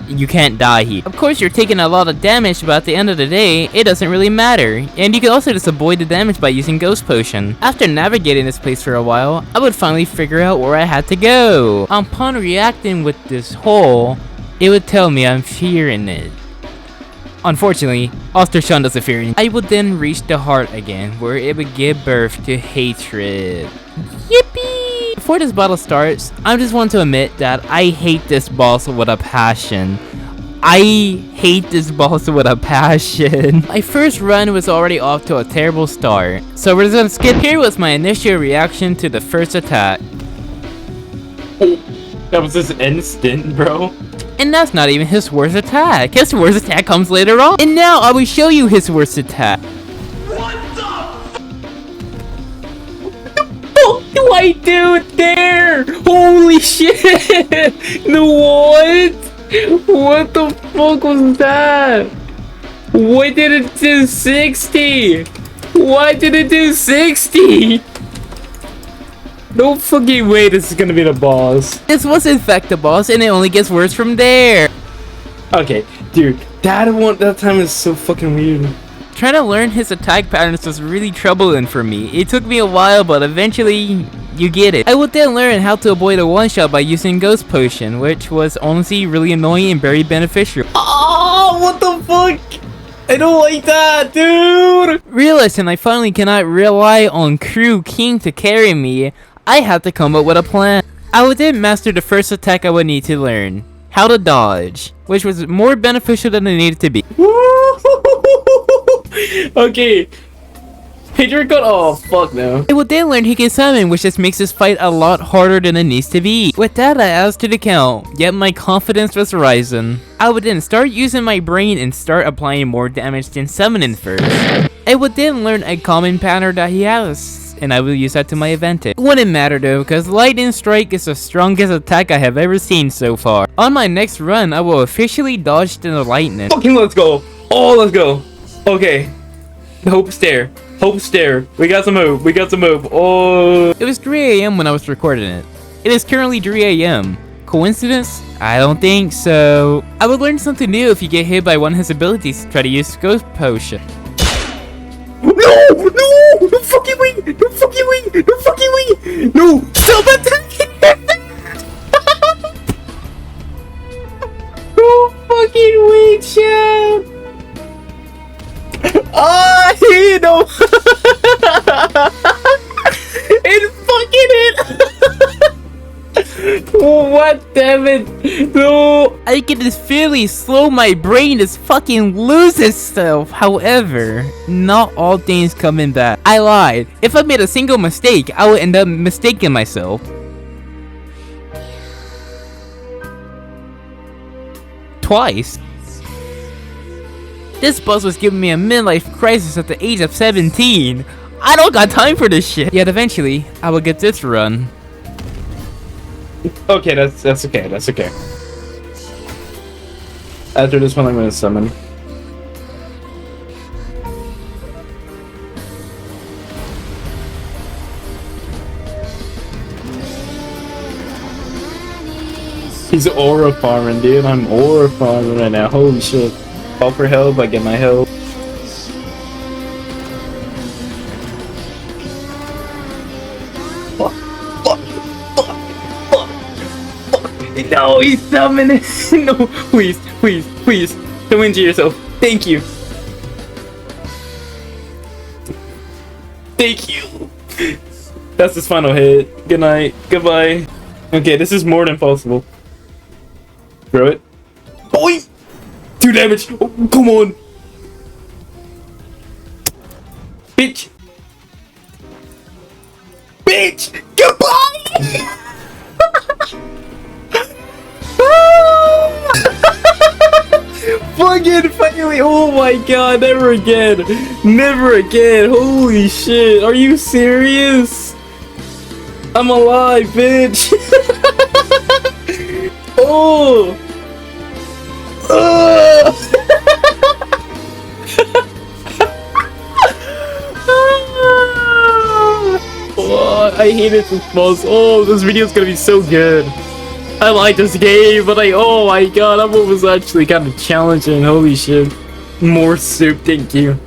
You can't die here. Of course, you're taking a lot of damage, but at the end of the day, it doesn't really matter. And you can also just avoid the damage by using Ghost Potion. After navigating this place for a while, I would finally figure out where I had to go. Upon reacting with this hole, it would tell me I'm fearing it. Unfortunately, Ostershawn doesn't fear it. I would then reach the heart again, where it would give birth to hatred. Yippee! Before this battle starts, I just want to admit that I hate this boss with a passion. I hate this boss with a passion. My first run was already off to a terrible start, so we're just gonna skip. Here was my initial reaction to the first attack. That was just instant, bro. And that's not even his worst attack. His worst attack comes later on. And now I will show you his worst attack. Do I do there? Holy shit! The what? What the fuck was that? Why did it do 60? Why did it do 60? No fucking way this is gonna be the boss. This was in fact the boss, and it only gets worse from there. Okay, dude, that time is so fucking weird. Trying to learn his attack patterns was really troubling for me. It took me a while, but eventually you get it. I would then learn how to avoid a one-shot by using Ghost Potion, which was honestly really annoying and very beneficial. Oh, what the fuck? I don't like that, dude! Realizing I finally cannot rely on Crew King to carry me, I had to come up with a plan. I would then master the first attack I would need to learn. How to dodge, which was more beneficial than it needed to be. Okay. Patriot got. Oh, fuck no. I would then learn Hidden Summon, which just makes this fight a lot harder than it needs to be. With that, I added to the count, yet my confidence was rising. I would then start using my brain and start applying more damage than summoning first. I would then learn a common pattern that he has, and I will use that to my advantage. It wouldn't matter though, because Lightning Strike is the strongest attack I have ever seen so far. On my next run, I will officially dodge the lightning. Fucking let's go. Oh, let's go. Okay. Hope stare. Hope stare. We got to move. We got to move. Oh. It was 3 AM when I was recording it. It is currently 3 AM. Coincidence? I don't think so. I would learn something new if you get hit by one of his abilities. Try to use Ghost Potion. No! No! No fucking way! No fucking way! No fucking way! No! Stop attacking! No fucking way, chat! Oh, he no! It fucking hit! What, damn it? No! I can just feel slow my brain just fucking lose itself. However, not all things coming back. I lied. If I made a single mistake, I would end up mistaking myself. Twice. This boss was giving me a midlife crisis at the age of 17. I don't got time for this shit. Yet eventually, I will get this run. Okay, that's okay. That's okay. After this one, I'm gonna summon. He's aura farming, dude. I'm aura farming right now. Holy shit. Call for help, I get my help. Fuck. No, he's summoning. No, please. Come into yourself. Thank you. That's his final hit. Good night. Goodbye. Okay, this is more than possible. Throw it. Boy! 2 damage! Oh, come on! Bitch! Bitch! Goodbye! Fucking, oh my god, never again! Never again! Holy shit, are you serious? I'm alive, bitch! Oh! Oh, I hate it this boss. Oh, this video's gonna be so good. I like this game, but oh my god, that one was actually kind of challenging. Holy shit. More soup, thank you.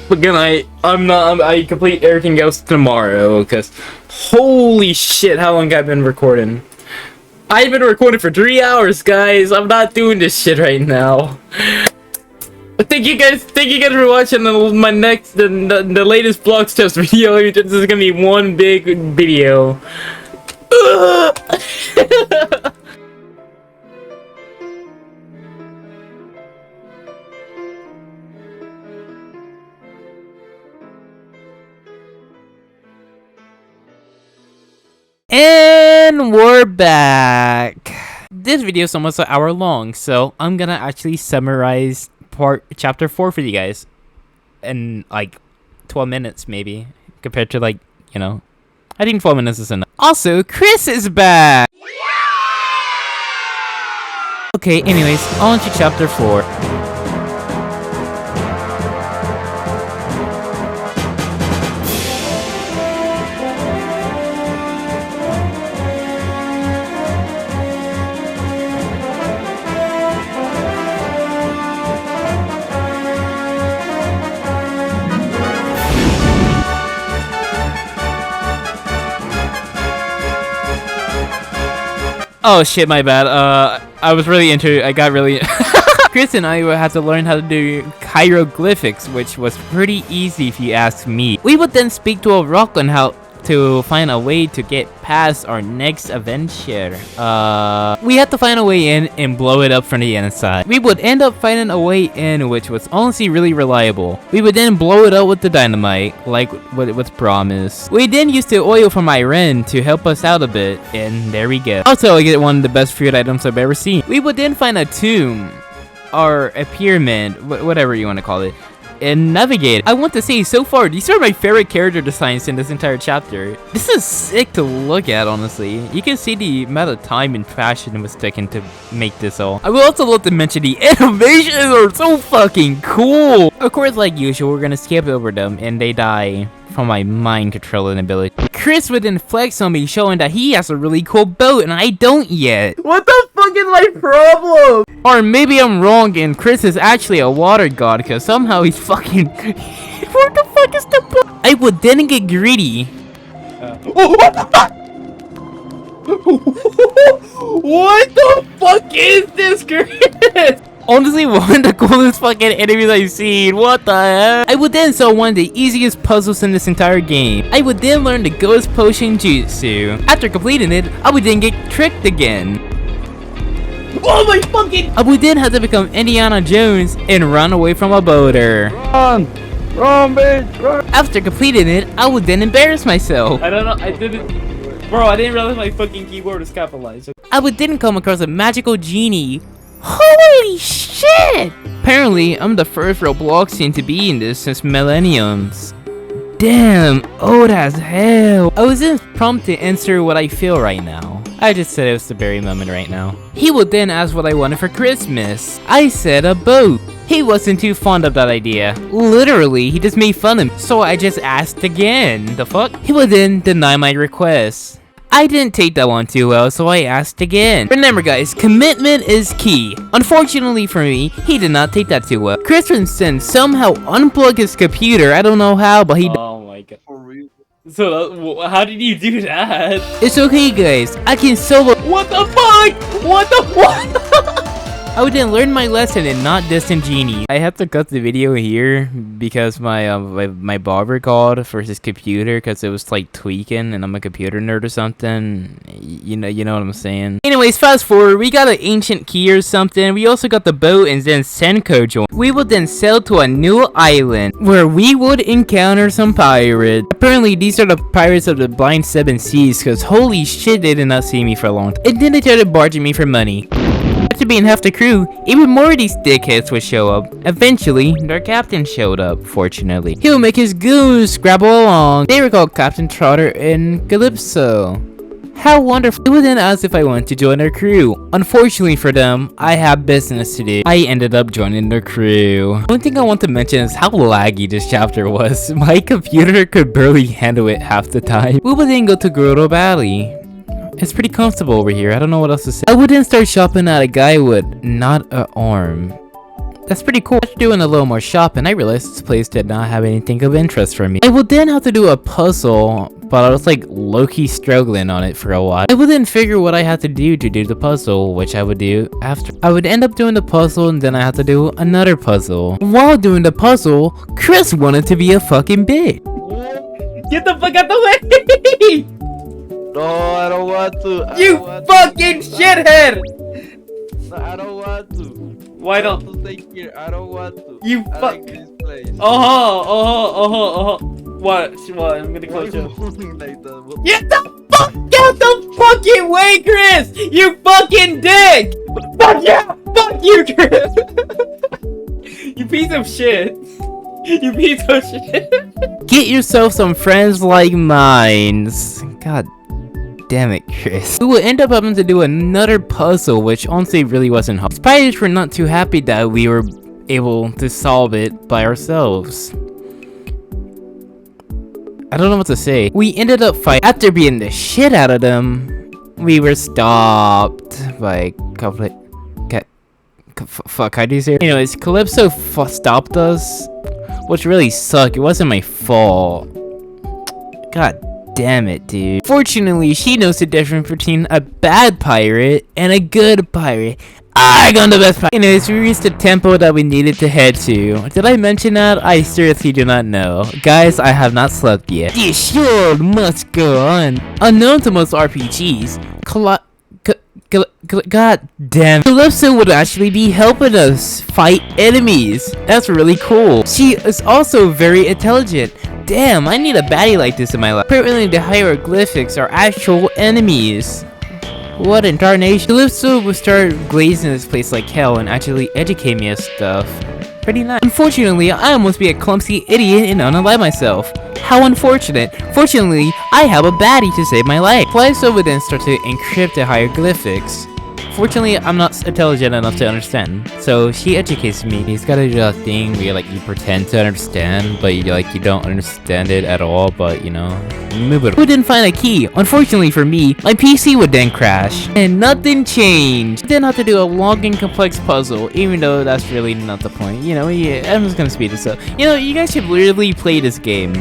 But good night. I complete everything else tomorrow, because holy shit, how long I've been recording. I've been recording for 3 hours, guys. I'm not doing this shit right now. But thank you guys for watching my the latest Blocktales video. This is gonna be one big video. And we're back. This video is almost an hour long, so I'm gonna actually summarize chapter 4 for you guys in like 12 minutes maybe, compared to like, you know, I think 12 minutes is enough. Also, Chris is back. Okay, anyways, on to chapter 4. Oh shit, my bad. I got really Chris and I had to learn how to do hieroglyphics, which was pretty easy if you ask me. We would then speak to a rock on how to find a way to get past our next adventure. We had to find a way in and blow it up from the inside. We would end up finding a way in, which was honestly really reliable. We would then blow it up with the dynamite, like what it was promised. We then used the oil from Iran to help us out a bit, and there we go. Also, I get one of the best food items I've ever seen. We would then find a tomb, or a pyramid, whatever you want to call it, and navigate. I want to say, so far, these are my favorite character designs in this entire chapter. This is sick to look at, honestly. You can see the amount of time and passion it was taken to make this all. I will also love to mention the animations are so fucking cool. Of course, like usual, we're gonna skip over them, and they die from my mind controlling ability. Chris would then flex on me, showing that he has a really cool boat and I don't yet. What the fuck is my problem? Or maybe I'm wrong and Chris is actually a water god, because somehow he's fucking... What the fuck is the boat? I would then get greedy. What the fuck? What the fuck is this, Chris? Honestly, one of the coolest fucking enemies I've seen. What the heck? I would then solve one of the easiest puzzles in this entire game. I would then learn the Ghost Potion Jutsu. After completing it, I would then get tricked again. Oh my fucking... I would then have to become Indiana Jones and run away from a boulder. Run! Run, bitch! Run! After completing it, I would then embarrass myself. I don't know, I didn't... Bro, I didn't realize my fucking keyboard was capitalized. I would then come across a magical genie. Holy shit! Apparently, I'm the first Robloxian to be in this since millenniums. Damn, old as hell. I was then prompted to answer what I feel right now. I just said it was the very moment right now. He would then ask what I wanted for Christmas. I said a boat. He wasn't too fond of that idea. Literally, he just made fun of me. So I just asked again. The fuck? He would then deny my request. I didn't take that one too well, so I asked again. Remember guys, commitment is key. Unfortunately for me, he did not take that too well. Christensen somehow unplugged his computer. I don't know how, but he... Oh my god. For real? So, how did you do that? It's okay guys, I can solo... What the fuck? What the fuck? I would then learn my lesson and not distant genie. I have to cut the video here because my barber called for his computer because it was like tweaking and I'm a computer nerd or something. You know what I'm saying. Anyways, fast forward, we got an ancient key or something. We also got the boat and then Senko joined. We would then sail to a new island where we would encounter some pirates. Apparently these are the pirates of the blind seven seas because holy shit they did not see me for a long time. And then they started barging me for money. After being half the crew, even more of these dickheads would show up. Eventually, their captain showed up, fortunately. He would make his goons scrabble along. They were called Captain Trotter and Calypso. How wonderful. They would then ask if I wanted to join their crew. Unfortunately for them, I have business to do. I ended up joining their crew. One thing I want to mention is how laggy this chapter was. My computer could barely handle it half the time. We would then go to Grotto Valley. It's pretty comfortable over here. I don't know what else to say. I would then start shopping at a guy with not an arm. That's pretty cool. After doing a little more shopping, I realized this place did not have anything of interest for me. I would then have to do a puzzle, but I was like low-key struggling on it for a while. I would then figure what I had to do the puzzle, which I would do after. I would end up doing the puzzle and then I had to do another puzzle. While doing the puzzle, Chris wanted to be a fucking bitch. Get the fuck out the way! No, I don't want to. You fucking shithead! No, I don't want to. Why not? To stay here. I don't want to. You I fuck. like this place. What? I'm gonna close you. Like that. Get the fuck out the fucking way, Chris! You fucking dick! Fuck yeah! Fuck you, Chris! You piece of shit. You piece of shit. Get yourself some friends like mine. God damn it, Chris. We would end up having to do another puzzle, which honestly really wasn't hard. Spiders were not too happy that we were able to solve it by ourselves. I don't know what to say. We ended up fighting. After beating the shit out of them, we were stopped by fuck, how do you say it? Anyways, Calypso stopped us, which really sucked. It wasn't my fault. God damn it, dude. Fortunately, she knows the difference between a bad pirate and a good pirate. I got the best pirate. Anyways, we reached the temple that we needed to head to. Did I mention that? I seriously do not know. Guys, I have not slept yet. This show must go on. Unknown to most RPGs, God damn, Calypso would actually be helping us fight enemies. That's really cool. She is also very intelligent. Damn, I need a baddie like this in my life. Apparently the hieroglyphics are actual enemies. What in tarnation? Calypso would start glazing this place like hell and actually educate me of stuff. Pretty nice. Unfortunately, I almost be a clumsy idiot and unalive myself. How unfortunate. Fortunately, I have a baddie to save my life. Calypso would then start to encrypt the hieroglyphics. Fortunately, I'm not intelligent enough to understand, so she educates me. He's gotta do that thing where you pretend to understand, but you don't understand it at all, but you know, move it. We didn't find a key. Unfortunately for me, my PC would then crash, and nothing changed. We didn't have to do a long and complex puzzle, even though that's really not the point. You know, I'm just gonna speed this up. You know, you guys should literally play this game.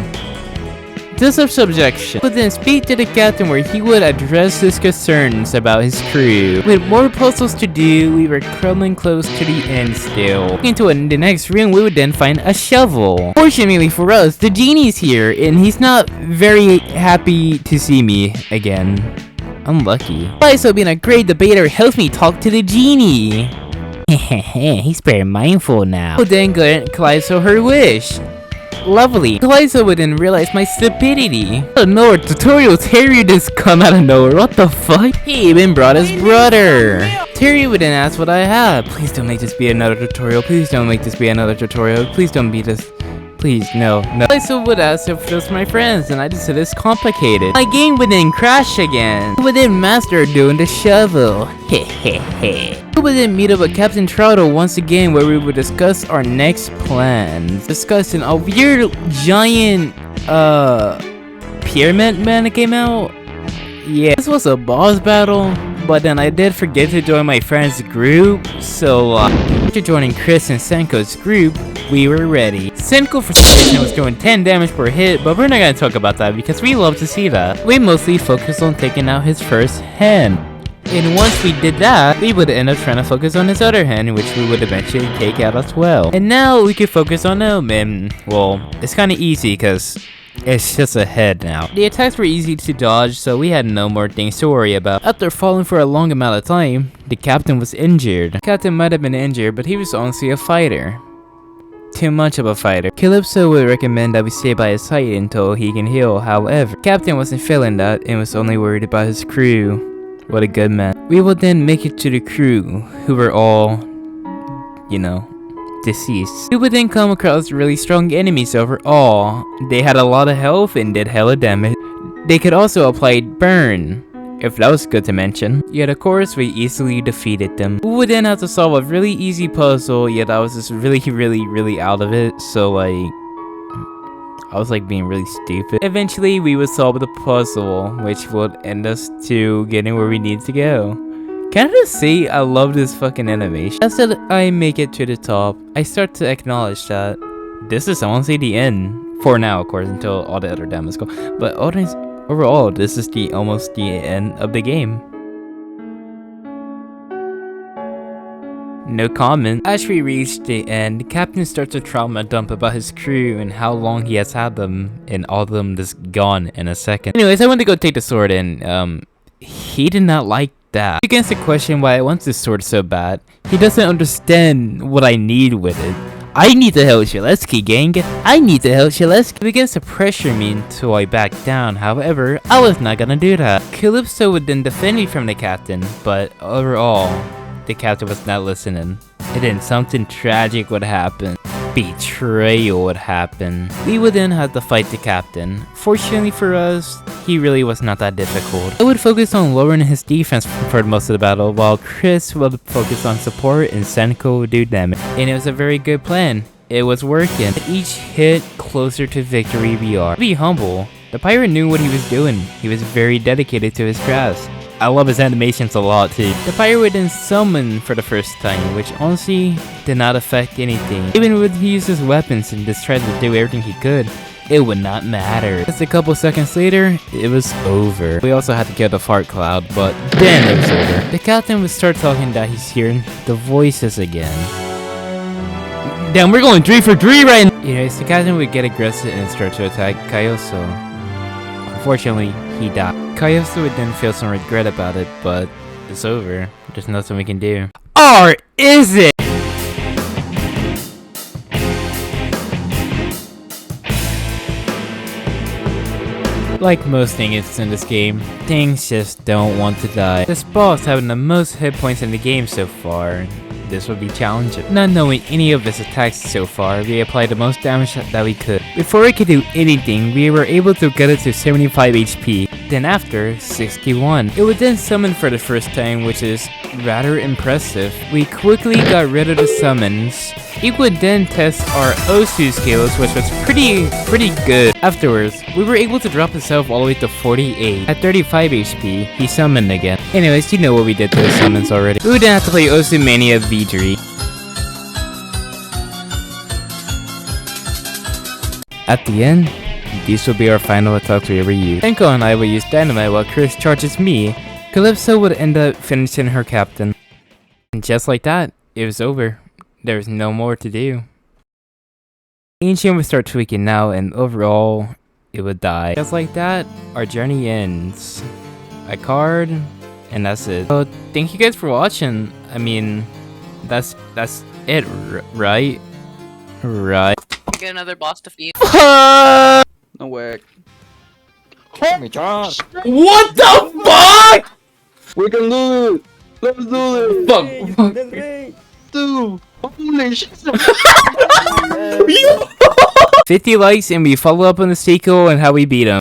This of subjection would then speak to the captain where he would address his concerns about his crew. With more puzzles to do, we were crumbling close to the end still. Into the next room, we would then find a shovel. Fortunately for us, the genie's here, and he's not very happy to see me again. Unlucky. Calypso, being a great debater, helps me talk to the genie. He's very mindful now. We'll then grant Calypso her wish. Lovely. Calypso would then realize my stupidity. Out of nowhere, tutorial Terry just come out of nowhere. What the fuck? He even brought his brother. Terry would then ask what I have. Please don't make this be another tutorial. Please don't make this be another tutorial. Please don't be this. Please, no. Calypso would ask if those my friends, and I just said it's complicated. My game would then crash again. I would then master doing the shovel. Hehehe. We would then meet up with Captain Troutle once again, where we would discuss our next plans. Discussing a weird giant pyramid man that came out. Yeah, this was a boss battle, but then I did forget to join my friend's group, so after joining Chris and Senko's group, we were ready. Senko for some reason was doing 10 damage per hit, but we're not gonna talk about that because we love to see that. We mostly focused on taking out his first hand. And once we did that, we would end up trying to focus on his other hand, which we would eventually take out as well. And now we can focus on him, and well, it's kinda easy because it's just a head now. The attacks were easy to dodge, so we had no more things to worry about. After falling for a long amount of time, the captain was injured. The captain might have been injured, but he was honestly a fighter. Too much of a fighter. Calypso would recommend that we stay by his side until he can heal. However, the captain wasn't feeling that and was only worried about his crew. What a good man. We would then make it to the crew, who were all, you know, deceased. We would then come across really strong enemies overall. They had a lot of health and did hella damage. They could also apply burn, if that was good to mention. Yet of course, we easily defeated them. We would then have to solve a really easy puzzle, yet I was just really out of it, so I was being really stupid. Eventually, we would solve the puzzle, which would end us to getting where we need to go. Can I just say I love this fucking animation? After I make it to the top, I start to acknowledge that this is honestly the end. For now, of course, until all the other demos go. But overall, this is almost the end of the game. No comment. As we reach the end, the captain starts a trauma dump about his crew and how long he has had them, and all of them just gone in a second. Anyways, I went to go take the sword, and he did not like that. He begins to question why I want this sword so bad. He doesn't understand what I need with it. I need to help Shaleski, gang. I need to help Shaleski. He begins to pressure me until I back down. However, I was not gonna do that. Calypso would then defend me from the captain, but overall, the captain was not listening. And then something tragic would happen. Betrayal would happen. We would then have to fight the captain. Fortunately for us, he really was not that difficult. I would focus on lowering his defense for most of the battle, while Chris would focus on support and Senko would do damage. And it was a very good plan. It was working. At each hit closer to victory we are. Be humble. The pirate knew what he was doing. He was very dedicated to his craft. I love his animations a lot too. The pirate would then summon for the first time, which honestly did not affect anything. Even when he used his weapons and just tried to do everything he could, it would not matter. Just a couple seconds later, it was over. We also had to kill the fart cloud, but then it was over. The captain would start talking that he's hearing the voices again. Damn, we're going 3 for 3 right now! Anyways, the captain would get aggressive and start to attack Kyoso. Unfortunately, he died. Kyoso would then feel some regret about it, but it's over. There's nothing we can do. Or is it? Like most things in this game, things just don't want to die. This boss having the most hit points in the game so far, this would be challenging. Not knowing any of his attacks so far, we applied the most damage that we could. Before we could do anything, we were able to get it to 75 HP. Then after, 61. It would then summon for the first time, which is rather impressive. We quickly got rid of the summons. It would then test our Osu skills, which was pretty good. Afterwards, we were able to drop his health all the way to 48. At 35 HP, he summoned again. Anyways, you know what we did to the summons already. We would then have to play Osu Mania V3. At the end, these will be our final attacks we ever use. Senko and I will use Dynamite while Chris charges me. Calypso would end up finishing her captain. And just like that, it was over. There's no more to do. Ancient would start tweaking now, and overall, it would die. Just like that, our journey ends. A card, and that's it. So, thank you guys for watching. I mean, that's it, right? Right. Get another boss defeat. No way. What the fuck? We can do it! Let's do it! Fuck. Dude! Holy shit! 50 likes and we follow up on the sequel and how we beat him.